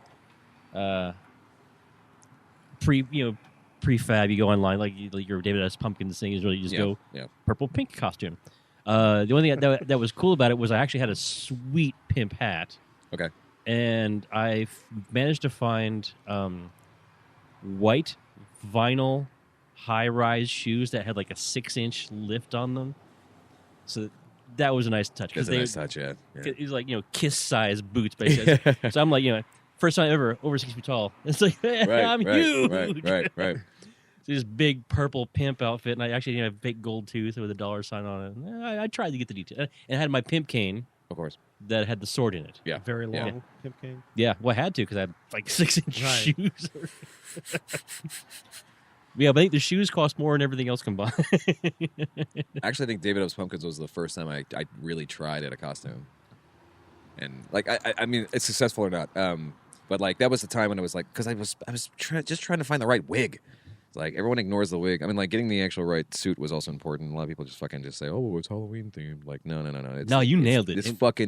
Prefab. You go online like your David S. Pumpkins thing is really just go purple pink costume. The only thing that was cool about it was I actually had a sweet pimp hat. Okay. And I managed to find white vinyl high-rise shoes that had like a 6-inch lift on them. So that was a nice touch. That's a nice touch, yeah. It was like, Kiss-size boots, basically. So I'm like, first time ever over 6 feet tall. It's like, I'm huge. Right. So this big purple pimp outfit, and I actually have a fake gold tooth with a dollar sign on it. And I tried to get the detail. And I had my pimp cane. Of course. That had the sword in it. Yeah. very long pimp cane. Yeah, well, I had to because I had like 6-inch shoes. Yeah, but I think the shoes cost more than everything else combined. Actually, I think David O's Pumpkins was the first time I really tried at a costume. And, like, I mean, it's successful or not. But, like, that was the time when it was, like, because I was just trying to find the right wig. It's like, everyone ignores the wig. I mean, like, getting the actual right suit was also important. A lot of people just fucking just say, oh, it's Halloween themed. Like, no. You nailed it. This No, it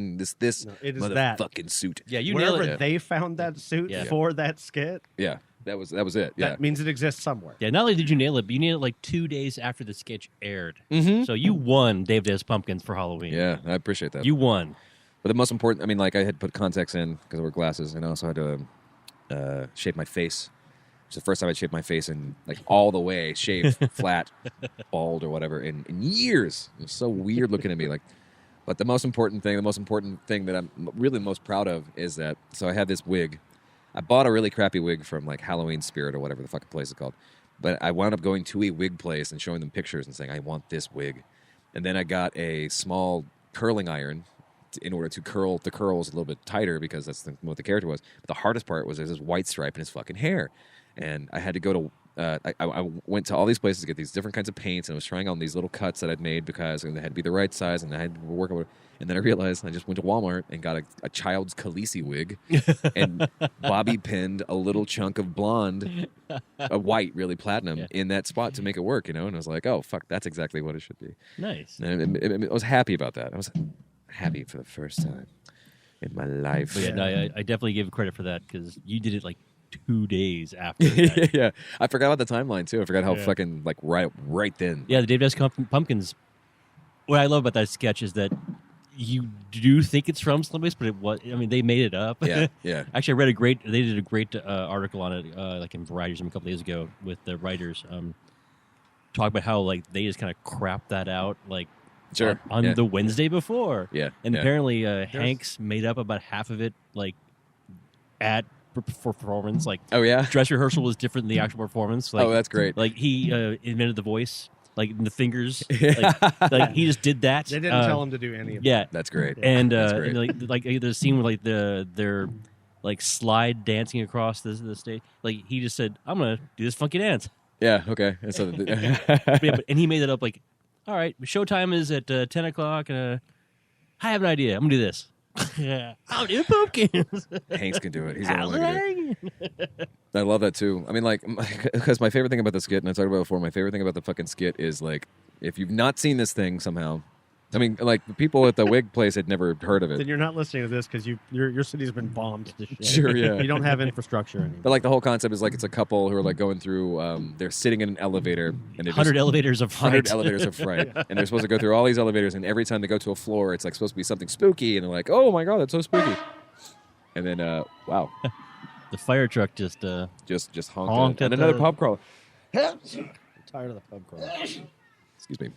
is that motherfucking suit. Yeah, you Wherever nailed it. they found that suit for that skit. Yeah, that was it. Yeah. That means it exists somewhere. Yeah, not only did you nail it, but you nailed it like 2 days after the sketch aired. Mm-hmm. So you won David S. Pumpkins for Halloween. Yeah, I appreciate that. You won. But the most important, I mean, like, I had put contacts in because I wear glasses, and I also had to shave my face. It's the first time I shaved my face in, like, all the way, shaved, flat, bald, or whatever, in years. It was so weird looking at me. Like, But the most important thing that I'm really most proud of is that, so I have this wig. I bought a really crappy wig from like Halloween Spirit or whatever the fucking place is called. But I wound up going to a wig place and showing them pictures and saying, I want this wig. And then I got a small curling iron in order to curl the curls a little bit tighter because that's what the character was. But the hardest part was there's this white stripe in his fucking hair. And I had to go to, I went to all these places to get these different kinds of paints, and I was trying on these little cuts that I'd made because they had to be the right size, and I had to work on it. And then I realized I just went to Walmart and got a child's Khaleesi wig and bobby pinned a little chunk of blonde, a white, really platinum, in that spot to make it work, And I was like, oh, fuck, that's exactly what it should be. Nice. And I was happy about that. I was happy for the first time in my life. But yeah, no, I definitely give credit for that because you did it like 2 days after that. Yeah. I forgot about the timeline, too. I forgot how fucking, like, right then. Yeah, the Dave Dust Pumpkins. What I love about that sketch is that you do think it's from someplace, but it was. I mean, they made it up. Yeah. Actually, I read they did a great article on it, like in Variety a couple days ago with the writers, talk about how like they just kind of crap that out, like on the Wednesday before. Yeah, and apparently Hanks made up about half of it, like at performance. Like, oh yeah, dress rehearsal was different than the actual performance. Like, oh, that's great. Like he invented the voice. Like the fingers, like he just did that. They didn't tell him to do any of that. Yeah, that's great. And, that's great. and like the scene with like they're like slide dancing across the stage. Like he just said, "I'm gonna do this funky dance." Yeah. Okay. And so, and he made it up. Like, all right, showtime is at 10 o'clock, and I have an idea. I'm gonna do this. Yeah, I'll do pumpkins. Hanks can do it. He's the only one who can do it. I love that too. I mean, like, because my favorite thing about the skit, and I talked about it before, my favorite thing about the fucking skit is like, if you've not seen this thing somehow, I mean, like the people at the wig place had never heard of it. Then you're not listening to this because your city's been bombed to shit. Sure, yeah. You don't have infrastructure anymore. But like the whole concept is like it's a couple who are like going through. They're sitting in an elevator and 100 elevators of fright. 100 elevators of fright, and they're supposed to go through all these elevators. And every time they go to a floor, it's like supposed to be something spooky, and they're like, "Oh my god, that's so spooky!" And then, wow, the fire truck just honked and another pub crawler. I'm tired of the pub crawler. Excuse me.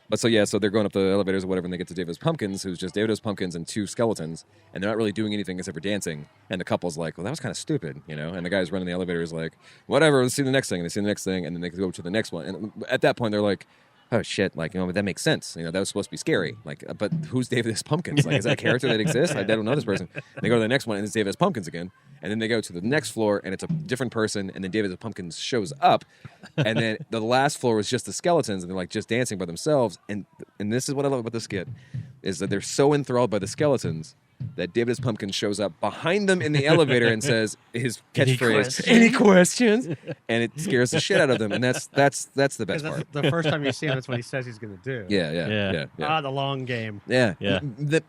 But so they're going up the elevators or whatever, and they get to David's Pumpkins, who's just David's Pumpkins and two skeletons, and they're not really doing anything except for dancing. And the couple's like, well, that was kind of stupid, And the guys running the elevator is like, whatever, let's see the next thing. And they see the next thing, and then they go to the next one. And at that point, they're like, oh shit, like, that makes sense. That was supposed to be scary. Like, but who's David's Pumpkins? Like, is that a character that exists? I don't know this person. And they go to the next one, and it's David's Pumpkins again. And then they go to the next floor, and it's a different person, and then David's Pumpkins shows up. And then the last floor was just the skeletons, and they're like just dancing by themselves. And this is what I love about this skit, is that they're so enthralled by the skeletons that David's Pumpkin shows up behind them in the elevator and says his catchphrase, "Any questions?" And it scares the shit out of them, and that's the best part. The first time you see him, that's what he says he's going to do. Yeah. Ah, the long game. Yeah.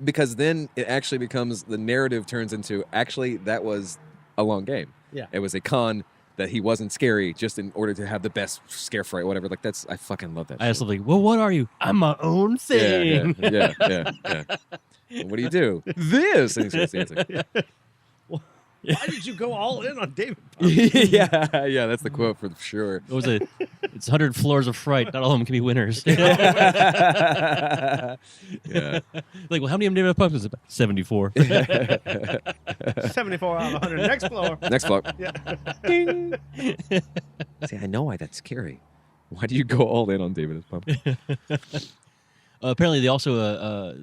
Because then it actually becomes, the narrative turns into, actually, that was a long game. Yeah. It was a con that he wasn't scary just in order to have the best scare fright, whatever. Like, I fucking love that. I was like, well, what are you? I'm my own thing. Yeah. What do you do? This. And he starts dancing. Why did you go all in on David? Yeah, that's the quote for sure. What was it? It's 100 floors of fright. Not all of them can be winners. Yeah. Like, well, how many of them David Pumpkins? 74. 74 out of 100. Next floor. Next floor. Yeah. Ding. See, I know why that's scary. Why do you go all in on David as Pumpkin? Apparently, they also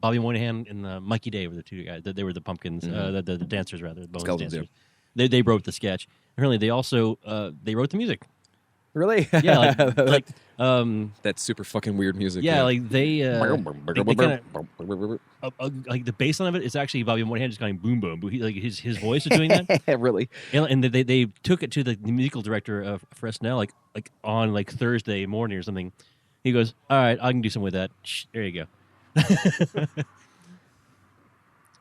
Bobby Moynihan and Mikey Day were the two guys. They were the Pumpkins, the dancers rather. The dancers. Yeah. They wrote the sketch. Apparently, they also they wrote the music. Really? Yeah, like that super fucking weird music. Yeah, like they kinda, like the bass line of it is actually Bobby Moynihan just going boom boom. Like his voice is doing that. Really? And they took it to the musical director for SNL like on like Thursday morning or something. He goes, "All right, I can do something with that." Shh, there you go.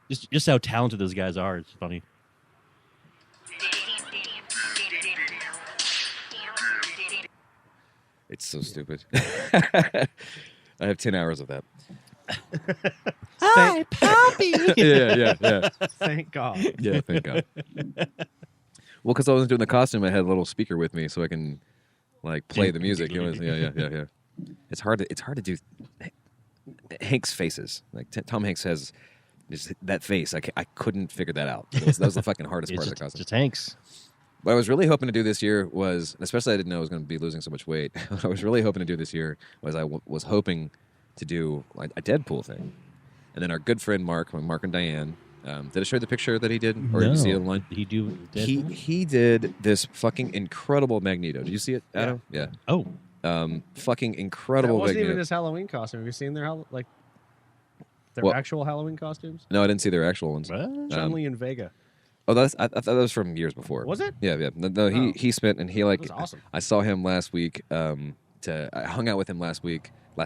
just how talented those guys are. It's funny. It's so stupid. I have 10 hours of that. Hi, Poppy. Yeah. Thank God. Yeah, thank God. Well, because I wasn't doing the costume, I had a little speaker with me, so I can like play the music. It was, yeah. It's hard to do. Hanks' faces. Like Tom Hanks has just that face. I couldn't figure that out. That was the fucking hardest part of the costume. Just Hanks. What I was really hoping to do this year was, especially I didn't know I was going to be losing so much weight. What I was really hoping to do this year was was hoping to do a Deadpool thing. And then our good friend Mark and Diane, did I show you the picture that he did? Or did you see it online? Did he do Deadpool? He did this fucking incredible Magneto. Did you see it, Adam? Yeah. Oh. Fucking incredible That wasn't Magneto. even his Halloween costume. Have you seen their What? actual Halloween costumes? No, I didn't see their actual ones. Chun-Li and Vega. Oh, I thought that was from years before. Was it? Yeah. No, he spent, and he like, That was awesome. I saw him last week. I hung out with him last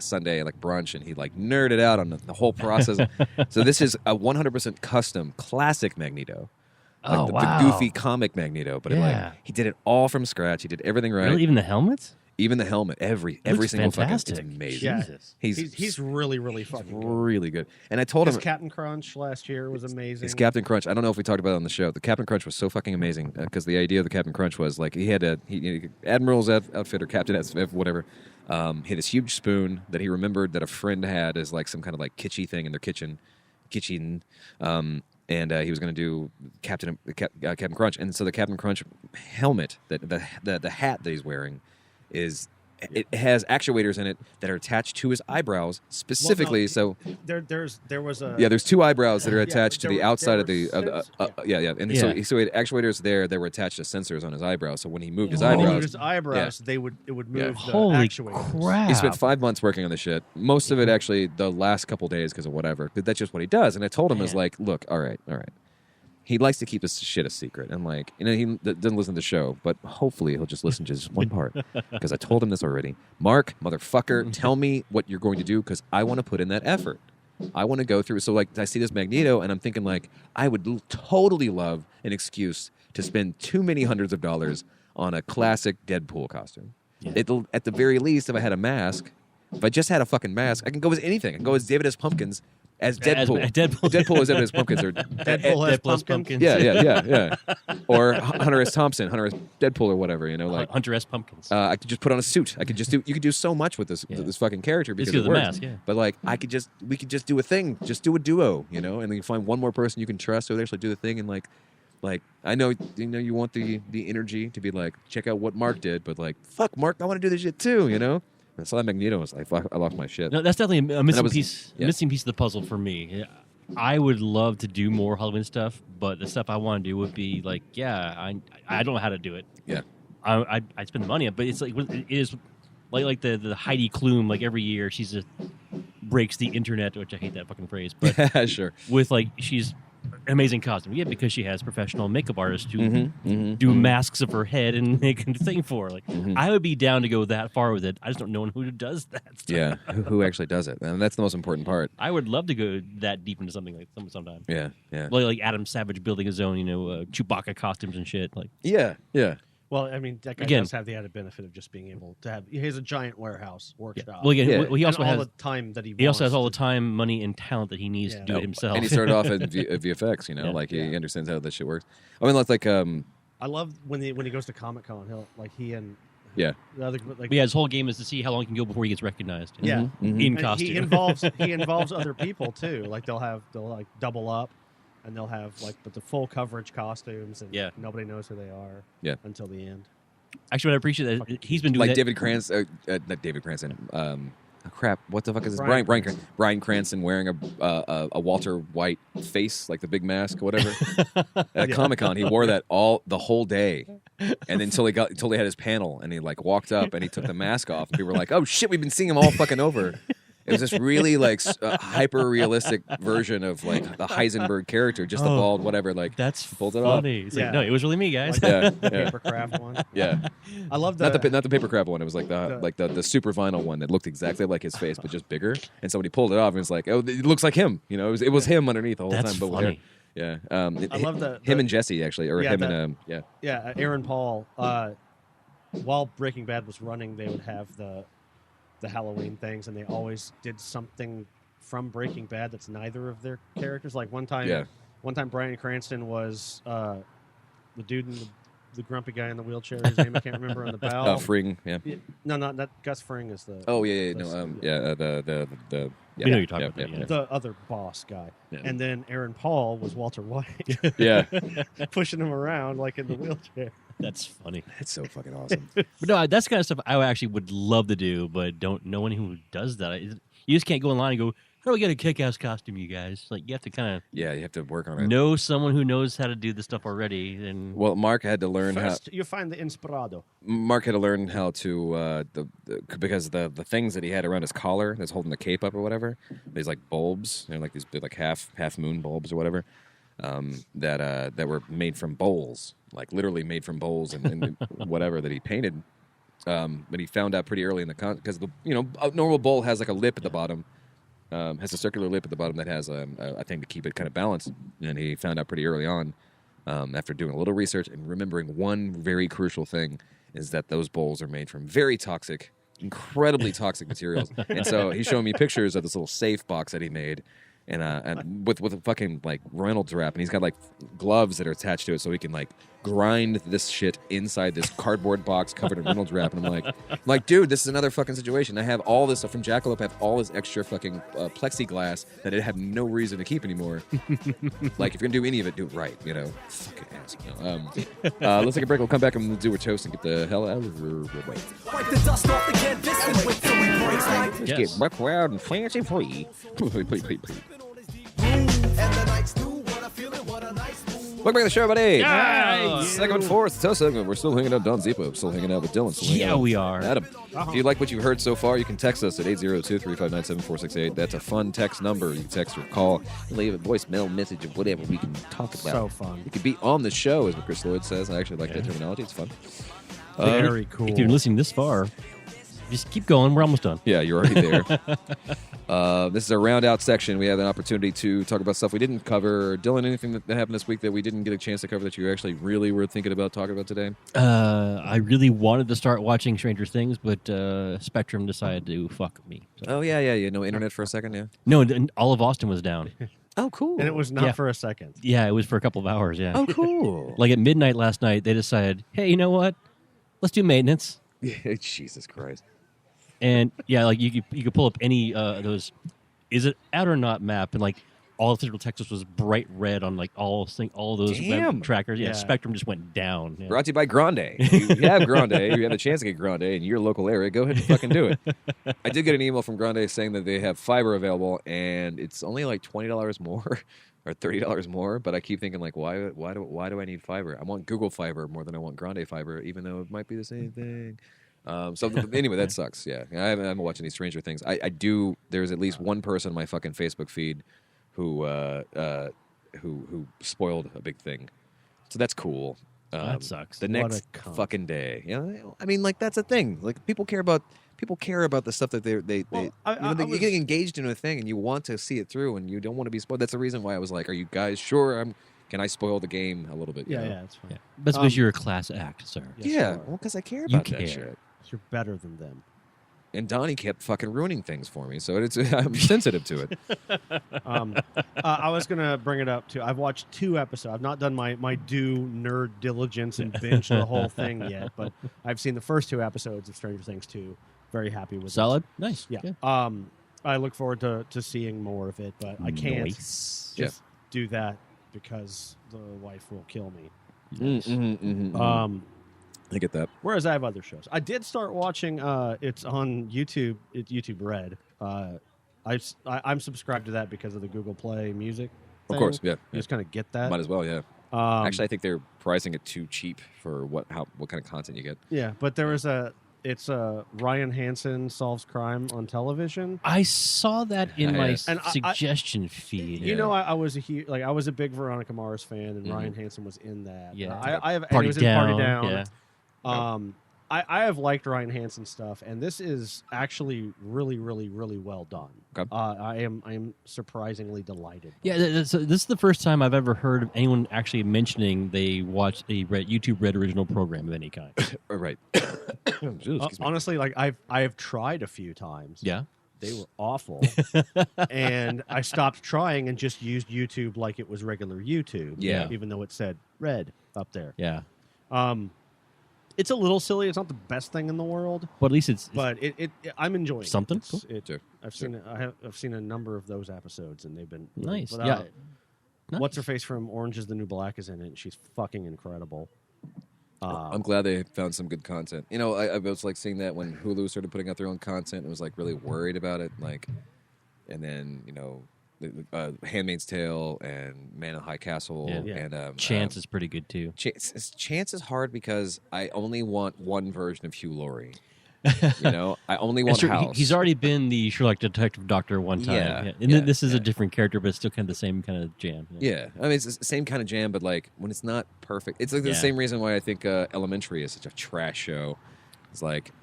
Sunday, like brunch, and he like nerded out on the whole process. So this is a 100% custom classic Magneto. Like the goofy comic Magneto, but he did it all from scratch. He did everything right. Really? Even the helmets? Even the helmet, every single fantastic. fucking. It's amazing. Yeah. Jesus. He's really, really fucking good. really good. And I told His him Captain Crunch last year was amazing. It's Captain Crunch. I don't know if we talked about it on the show. The Captain Crunch was so fucking amazing because the idea of the Captain Crunch was like he had Admiral's outfit or Captain whatever. He had this huge spoon that he remembered that a friend had as like some kind of like kitschy thing in their kitchen. And he was going to do Captain Crunch. And so the Captain Crunch helmet, the hat that he's wearing, it has actuators in it that are attached to his eyebrows specifically. There was a there's two eyebrows that are attached to the outside of the and so he had actuators there that were attached to sensors on his eyebrows. So when he moved his eyebrows, it would move the Holy actuators. crap. He spent 5 months working on this shit. Most of it actually the last couple days because of whatever. But that's just what he does. And I told him, I was like, look, all right. He likes to keep this shit a secret. And like, he doesn't listen to the show, but hopefully he'll just listen to just one part. Because I told him this already. Mark, motherfucker, tell me what you're going to do because I want to put in that effort. I want to go through. So like, I see this Magneto and I'm thinking like, I would totally love an excuse to spend too many hundreds of dollars on a classic Deadpool costume. Yeah. At the very least, if I had a mask, if I just had a fucking mask, I can go as anything. I can go as David S. Pumpkins as Deadpool. Deadpool as David S. Pumpkins. Or Deadpool as Pumpkins. Yeah. Or Hunter S. Thompson, Hunter S. Deadpool or whatever, like Hunter S. Pumpkins. I could just put on a suit. You could do so much with this fucking character because it the works. mask, yeah. But like, we could just do a thing, just do a duo, and then you find one more person you can trust who would actually do the thing, and like I know you want the energy to be like, check out what Mark did, but like, fuck Mark, I want to do this shit too, And I saw that Magneto, I was like, fuck, I lost my shit. No, that's definitely a missing piece of the puzzle for me. I would love to do more Halloween stuff, but the stuff I want to do would be like, I don't know how to do it. Yeah. I'd spend the money on it, but it's like it is like the Heidi Klum, like every year she's just breaks the internet, which I hate that fucking phrase, but sure. With like she's amazing costume. Yeah, because she has professional makeup artists who do masks of her head and make a thing for her. Like I would be down to go that far with it. I just don't know who does that stuff. Yeah, who actually does it. And that's the most important part. I would love to go that deep into something like sometime. Yeah. Like Adam Savage building his own, Chewbacca costumes and shit. Like Yeah. Well, I mean, that guy does have the added benefit of just being able to have. He has a giant warehouse workshop. Well, he also all has the time that he also has all the time, money, and talent that he needs to do it himself. And he started off at VFX, he understands how this shit works. I mean, that's like I love when he goes to Comic-Con, the other his whole game is to see how long he can go before he gets recognized. Yeah, in costume. He involves other people too. Like they'll double up. And they'll have but the full coverage costumes, and nobody knows who they are. Yeah. Until the end. Actually, what I appreciate that he's been doing like David Cranston, not David Cranston. Crap, what the fuck is this? Brian Cranston wearing a Walter White face, like the big mask, or whatever. At Comic-Con, he wore that the whole day, and until he had his panel, and he walked up and he took the mask off, and people were like, "Oh shit, we've been seeing him all fucking over." It was this really hyper realistic version of the Heisenberg character, just the bald whatever. That's pulled it funny. off. It's no, it was really me, guys. The papercraft one. Yeah, I love not the papercraft one. It was the super vinyl one that looked exactly like his face but just bigger. And somebody pulled it off and it's like, oh, it looks like him. It was him underneath the whole That's time. But funny. Yeah, I love him and Jesse actually, or him and Aaron Paul. While Breaking Bad was running, they would have the Halloween things, and they always did something from Breaking Bad that's neither of their characters. Like one time Bryan Cranston was the dude in the grumpy guy in the wheelchair. His name I can't remember on the bow. Fring, yeah. No, not Gus Fring is the. Oh yeah, the- the You know who you're talking about. yeah. Yeah. The other boss guy. Yeah. And then Aaron Paul was Walter White. Yeah. Pushing him around like in the wheelchair. That's funny. It's so fucking awesome. But no, that's the kind of stuff I actually would love to do, but don't know anyone who does that. You just can't go online and go, how do we get a kick-ass costume, you guys? Like, you have to kind Yeah, you have to work on of it. know someone who knows how to do this stuff already. And Well, Mark had to learn First, you find the Inspirado. Mark had to learn how to because the things that he had around his collar that's holding the cape up or whatever, these like bulbs, like these like half moon bulbs or whatever, that were made from bowls, like literally made from bowls and whatever that he painted. But he found out pretty early in the because a normal bowl has like a lip at the bottom. Has a circular lip at the bottom that has a thing to keep it kind of balanced, and he found out pretty early on, after doing a little research and remembering one very crucial thing, is that those bowls are made from very toxic, incredibly toxic materials. And so he's showing me pictures of this little safe box that he made, and with a fucking like Reynolds wrap, and he's got like gloves that are attached to it, so he can like grind this shit inside this cardboard box covered in Reynolds wrap. And I'm like, dude, this is another fucking situation. I have all this stuff from Jackalope. I have all this extra fucking plexiglass that I have no reason to keep anymore. Like, if you're gonna do any of it, do it right, Fucking ass. Let's take a break. We'll come back and do a toast and get the hell out of here. Wait. Wipe the dust off the canvas and wait till we break like Let's Yes. get buck wild and fancy free. Please. and the nights through. What a feeling, what a nice mood. Welcome back to the show, buddy. Nice. Segment 4, it's a toast segment. We're still hanging out with Don Zippo. Still hanging out with Dylan. Still hanging Yeah, out with we are. Adam. If you like what you've heard so far, you can text us at 802-359-7468. That's a fun text number. You can text or call, leave a voicemail message of whatever we can talk about. So fun. You could be on the show, as Chris Lloyd says. I actually like that terminology. It's fun. Very cool. if you're listening this far, just keep going. We're almost done. Yeah, you're already there. This is our round out section. We have an opportunity to talk about stuff we didn't cover. Dylan, anything that happened this week that we didn't get a chance to cover that you actually really were thinking about talking about today? I really wanted to start watching Stranger Things, but Spectrum decided to fuck me. So. Oh, yeah. No internet for a second, yeah. No, and all of Austin was down. Oh, cool. And it was not Yeah. for a second. Yeah, it was for a couple of hours, yeah. Oh, cool. Like at midnight last night, they decided, hey, you know what? Let's do maintenance. Jesus Christ. And yeah, like you could pull up any those is it out or not map, and like all of Central Texas was bright red on like all those Damn. web trackers. Yeah, Yeah. Spectrum just went down. Yeah. Brought to you by Grande. If you have Grande, if you have the chance to get Grande in your local area, go ahead and fucking do it. I did get an email from Grande saying that they have fiber available, and it's only like $20 more or $30 more. But I keep thinking, like, why do I need fiber? I want Google Fiber more than I want Grande Fiber, even though it might be the same thing. Anyway, that sucks. Yeah, I haven't watched any Stranger Things. I do. There's at least one person on my fucking Facebook feed who spoiled a big thing. So that's cool. That sucks. The What next a cunt. fucking day. I mean, like, that's a thing. Like, people care about the stuff that they you get engaged into a thing and you want to see it through and you don't want to be spoiled. That's the reason why I was like, are you guys sure? Can I spoil the game a little bit? you know? Yeah, it's fine. Yeah. That's because you're a class act, sir. Yeah, Yeah, sure. well, because I care You about that care. shit. You're better than them. And Donnie kept fucking ruining things for me, so I'm sensitive to it. I was going to bring it up, too. I've watched 2 episodes. I've not done my due nerd diligence and binge the whole thing yet, but I've seen the first 2 episodes of Stranger Things 2. Very happy with Solid, it. nice. Yeah. I look forward to seeing more of it, but I can't Nice. just do that because the wife will kill me. I get that. Whereas I have other shows. I did start watching. It's on YouTube. It's YouTube Red. I'm subscribed to that because of the Google Play Music. Of thing. course, yeah. You just kind of get that. Might as well, yeah. Actually, I think they're pricing it too cheap for what kind of content you get. yeah, but there was it's Ryan Hansen solves crime on television. I saw that in Yeah. my And I- suggestion feed. You know, I was I was a big Veronica Mars fan, and Mhm. Ryan Hansen was in that. Yeah. I have and Party he was in Party Down, Down. yeah. I have liked Ryan Hansen stuff, and this is actually really, really, really well done. Okay. I am surprisingly delighted. by Yeah, it. this is the first time I've ever heard of anyone actually mentioning they watched a YouTube Red original program of any kind. Right. Excuse me. Honestly, like I have tried a few times. Yeah. They were awful, and I stopped trying and just used YouTube like it was regular YouTube. Yeah. even though it said Red up there. Yeah. It's a little silly. It's not the best thing in the world, But at least it's but I'm enjoying something. it. I've seen a number of those episodes, and they've been Nice. But, Yeah. Nice. What's her face from Orange Is the New Black is in it, and she's fucking incredible. I'm glad they found some good content. You know, I was like seeing that when Hulu started putting out their own content, and was like really worried about it. Like, and then Handmaid's Tale and Man in High Castle and Chance is pretty good too. Chance is hard because I only want one version of Hugh Laurie. You know, I only want House. He's already been the Sherlock detective doctor one time. And then this is a different character, but it's still kind of the same kind of jam. Yeah, I mean, it's the same kind of jam, but like when it's not perfect, it's like the same reason why I think Elementary is such a trash show. It's like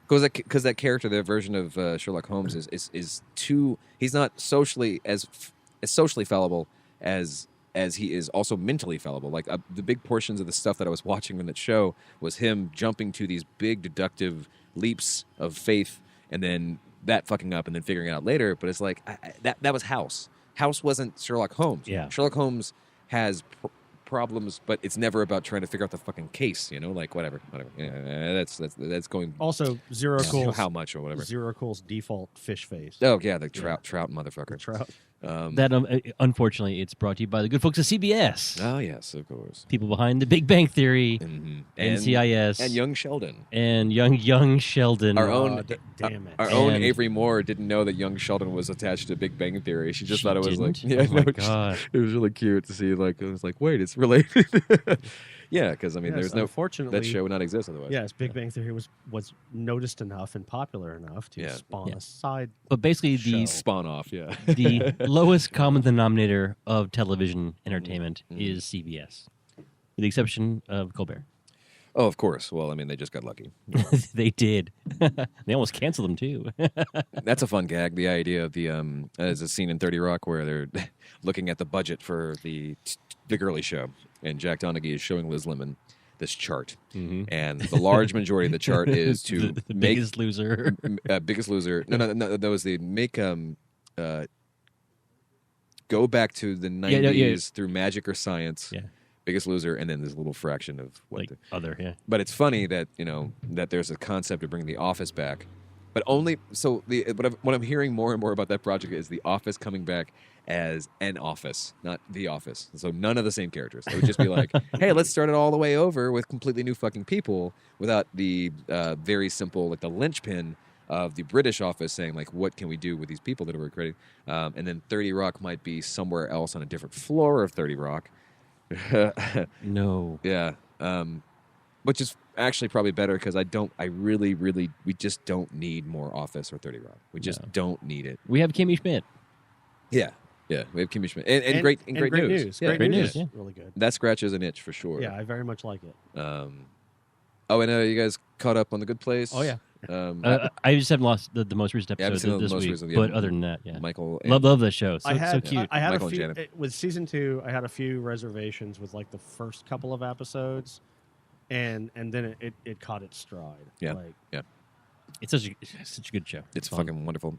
because that character, their version of Sherlock Holmes is too. He's not socially as socially fallible as he is also mentally fallible. Like the big portions of the stuff that I was watching in that show was him jumping to these big deductive leaps of faith and then that fucking up and then figuring it out later. But it's like that was House. House wasn't Sherlock Holmes. Yeah. Sherlock Holmes has problems, but it's never about trying to figure out the fucking case. You know, like whatever. Yeah, that's going. Also, Zero Cool's how much or whatever. Zero Cool's default fish face. Oh yeah, the trout motherfucker. The trout. That unfortunately, it's brought to you by the good folks at CBS. Oh yes, of course. People behind The Big Bang Theory, NCIS, and Young Sheldon, and young Sheldon. Our own, damn it. Our own Avery Moore didn't know that Young Sheldon was attached to Big Bang Theory. She just thought it was didn't? like, Oh my God. It was really cute to see. Like, it was like, wait, it's related. Yeah, because I mean, there's no. Unfortunately, that show would not exist otherwise. Yes, Big Bang Theory was noticed enough and popular enough to spawn a side. But basically, the spawn off. Yeah, the lowest common denominator of television entertainment is CBS, with the exception of Colbert. Oh, of course. Well, I mean, they just got lucky. They did. They almost canceled them too. That's a fun gag. The idea of the there's a scene in 30 Rock where they're looking at the budget for the Girly Show, and Jack Donaghy is showing Liz Lemon this chart, and the large majority of the chart is to the make Biggest Loser. Biggest Loser. No. That was the make go back to the 90s through magic or science. Yeah. Biggest Loser, and then there's a little fraction of what Like other, yeah. But it's funny that that there's a concept of bringing The Office back, but only so what I'm hearing more and more about that project is The Office coming back as an office, not The Office. So none of the same characters. It would just be like, hey, let's start it all the way over with completely new fucking people without the very simple, like the linchpin of the British Office saying, like, what can we do with these people that we're creating? And then 30 Rock might be somewhere else on a different floor of 30 Rock. No. Yeah. Which is actually probably better because we just don't need more Office or 30 Rock. We just don't need it. We have Kimmy Schmidt. Yeah. Yeah, we have Kimmy Schmidt. And great news. Yeah, Great news. Yeah. Really good. That scratches an itch for sure. Yeah, I very much like it. And you guys caught up on The Good Place? Oh, yeah. I just haven't lost the most recent Yeah, I haven't episode seen the this most week. recent, But yeah. other than that, yeah. Michael. Love that show. So so cute. I had Michael a and few Janet. with season 2. I had a few reservations with like the first couple of episodes, and then it caught its stride. Yeah. Like, Yeah. It's such a good show. It's fun. fucking wonderful.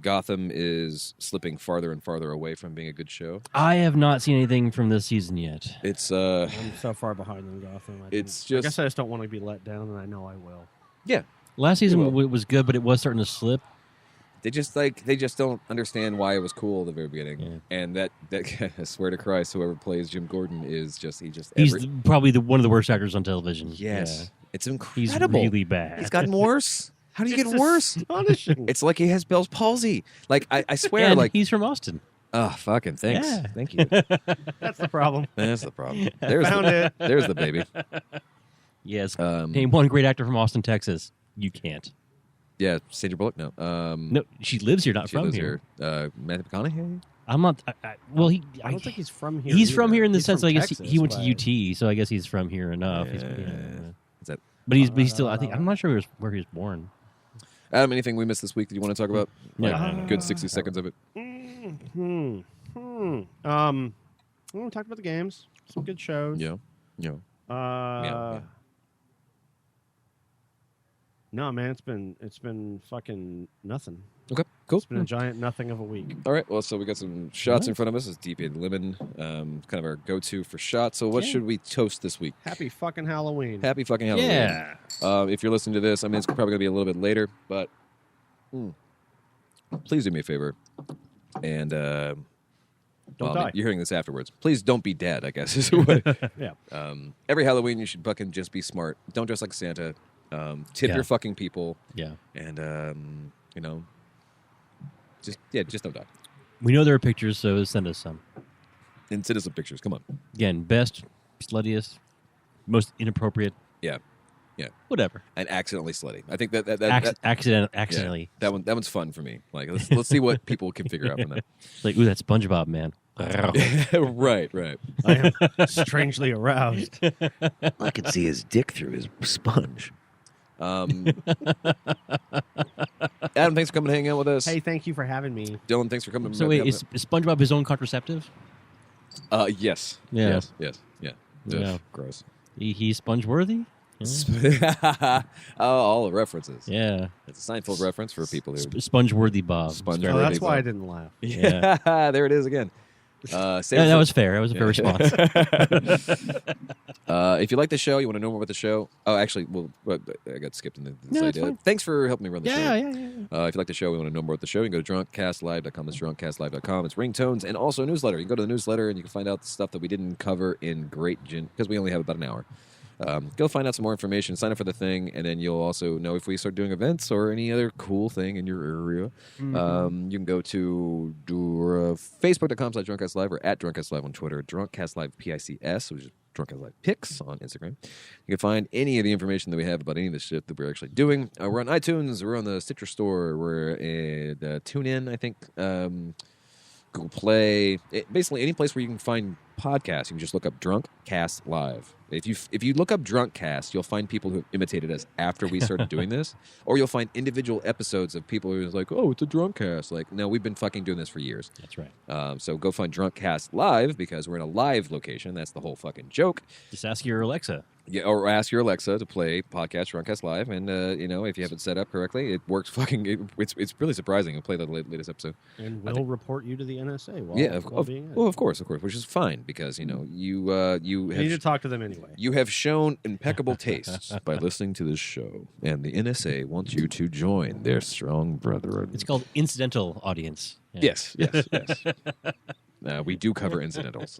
Gotham is slipping farther and farther away from being a good show. I have not seen anything from this season yet. It's I'm so far behind in Gotham. I It's guess I just don't want to be let down, and I know I will. yeah. Last season was good, but it was starting to slip. They just don't understand why it was cool at the very beginning, and that I swear to Christ, whoever plays Jim Gordon is He's probably one of the worst actors on television. yes, Yeah. it's He's incredible. really bad. He's gotten worse. How do you get worse? Astonishing. It's like he has Bell's palsy. Like I swear, and like he's from Austin. oh fucking thanks, Yeah. thank you. That's the problem. That's the problem. Found it. There's the baby. Yes. Name one great actor from Austin, Texas. You can't. Yeah, Sandra Bullock. No, No, she lives here, not she from lives here. Matthew McConaughey. I'm not. Well, I don't think he's from here. He's from either. here in the He's sense that from I guess Texas, he went to but- UT, so I guess he's from here enough. Yeah. He's, Is that but he's still. I think I'm not sure where he was born. Adam? Anything we missed this week that you want to talk about? No, Like, no, no. good 60 seconds of it. We talked about the games. Some good shows. Yeah. Yeah. No, man, it's been fucking nothing. Okay, cool. It's been a giant nothing of a week. All right, well, so we got some shots in front of us. It's DP Lemon, kind of our go-to for shots. So what should we toast this week? Happy fucking Halloween. Happy fucking Halloween. Yeah. If you're listening to this, I mean, it's probably going to be a little bit later, but please do me a favor. And Don't die. You're hearing this afterwards. Please don't be dead, I guess, is what. Yeah. Every Halloween, you should fucking just be smart. Don't dress like Santa. Tip your fucking people. Yeah. And, just don't die. We know there are pictures, so send us some. And send us some pictures. Come on. Again, best, sluttiest, most inappropriate, Yeah. whatever. And accidentally slutty. I think that Accidentally. Yeah, that one's fun for me. Like, let's see what people can figure out from that. Like, ooh, that's SpongeBob, man. right. I am strangely aroused. I can see his dick through his sponge. Adam, thanks for coming to hang out with us. Hey, thank you for having me. Dylan, thanks for coming. So wait, is SpongeBob his own contraceptive? Yes. Yeah. Yes. Yeah. Yeah. Ugh, gross. He's sponge-worthy? All the references. Yeah. It's a Seinfeld reference for people who... Sponge-worthy Bob. Sponge-worthy Oh, that's why I Bob. didn't laugh. Yeah. There it is again. That was fair. That was a fair response. If you like the show, you want to know more about the show. Oh, actually, I got skipped in the No, side. it's fine. Thanks for helping me run the show. Yeah. If you like the show, we want to know more about the show. You can go to drunkcastlive.com. It's drunkcastlive.com. It's ringtones and also a newsletter. You can go to the newsletter and you can find out the stuff that we didn't cover in great because we only have about an hour. Go find out some more information, sign up for the thing, and then you'll also know if we start doing events or any other cool thing in your area. You can go to facebook.com/drunkcastlive or at drunkcastlive on Twitter, drunkcastlive PICS, which is drunkcastlive pics on Instagram. You can find any of the information that we have about any of the shit that we're actually doing. We're on iTunes, we're on the Stitcher Store, we're at TuneIn, I think, Google Play, basically any place where you can find podcasts. You can just look up Drunk Cast Live. If you look up Drunk Cast, you'll find people who have imitated us after we started doing this, or you'll find individual episodes of people who are like, "Oh, it's a Drunk Cast." Like, no, we've been fucking doing this for years. That's right. So go find Drunk Cast Live because we're in a live location. That's the whole fucking joke. Just ask your Alexa. Yeah, or ask your Alexa to play podcast Drunkcast Live, and if you have it set up correctly, it works. It's really surprising. It'll play the latest episode, and we'll report you to the NSA. Of course, which is fine because you need to talk to them anyway. You have shown impeccable tastes by listening to this show, and the NSA wants you to join their strong brethren. It's called incidental audience. Yeah. Yes. We do cover incidentals.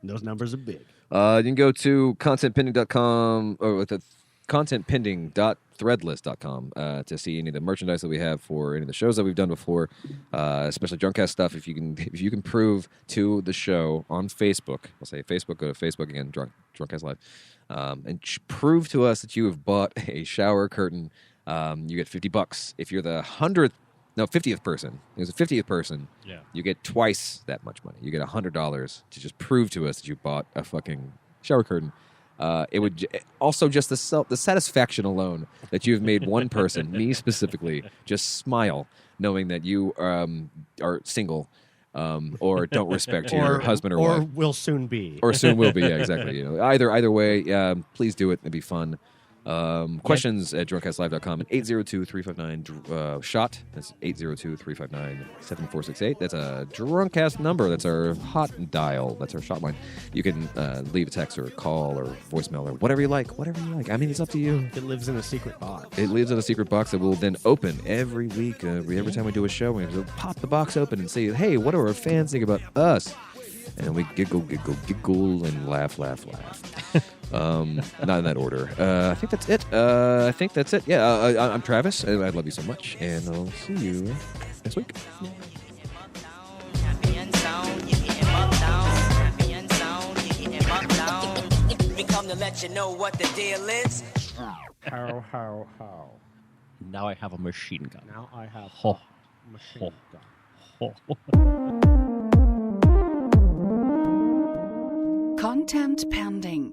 Those numbers are big. You can go to contentpending.com or with the contentpending.threadless.com to see any of the merchandise that we have for any of the shows that we've done before, especially Drunkcast stuff. If you can prove to the show on Facebook, I'll say Facebook, go to Facebook again, Drunkcast Live, and prove to us that you have bought a shower curtain. You get $50. If you're the 50th person. There's a 50th person. Yeah. You get twice that much money. You get $100 to just prove to us that you bought a fucking shower curtain. It would also just the satisfaction alone that you've made one person, me specifically, just smile knowing that you are single or don't respect your husband or wife. Or will soon be. Or soon will be, yeah, exactly. Either way, please do it. It'd be fun. Questions at drunkcastlive.com and 802-359-SHOT. That's 802-359-7468. That's a Drunkcast number. That's our hot dial. That's our shot line. You can leave a text or a call or voicemail or whatever you like. I mean, it's up to you. It lives in a secret box. It lives in a secret box that will then open every week. Every time we do a show, we pop the box open and say, hey, what do our fans think about us? And we giggle, and laugh. Not in that order. I think that's it. Yeah, I'm Travis. I love you so much, and I'll see you next week. We come to let you know what the deal is. How. Now I have a machine gun. Now I have a machine gun. Content pending.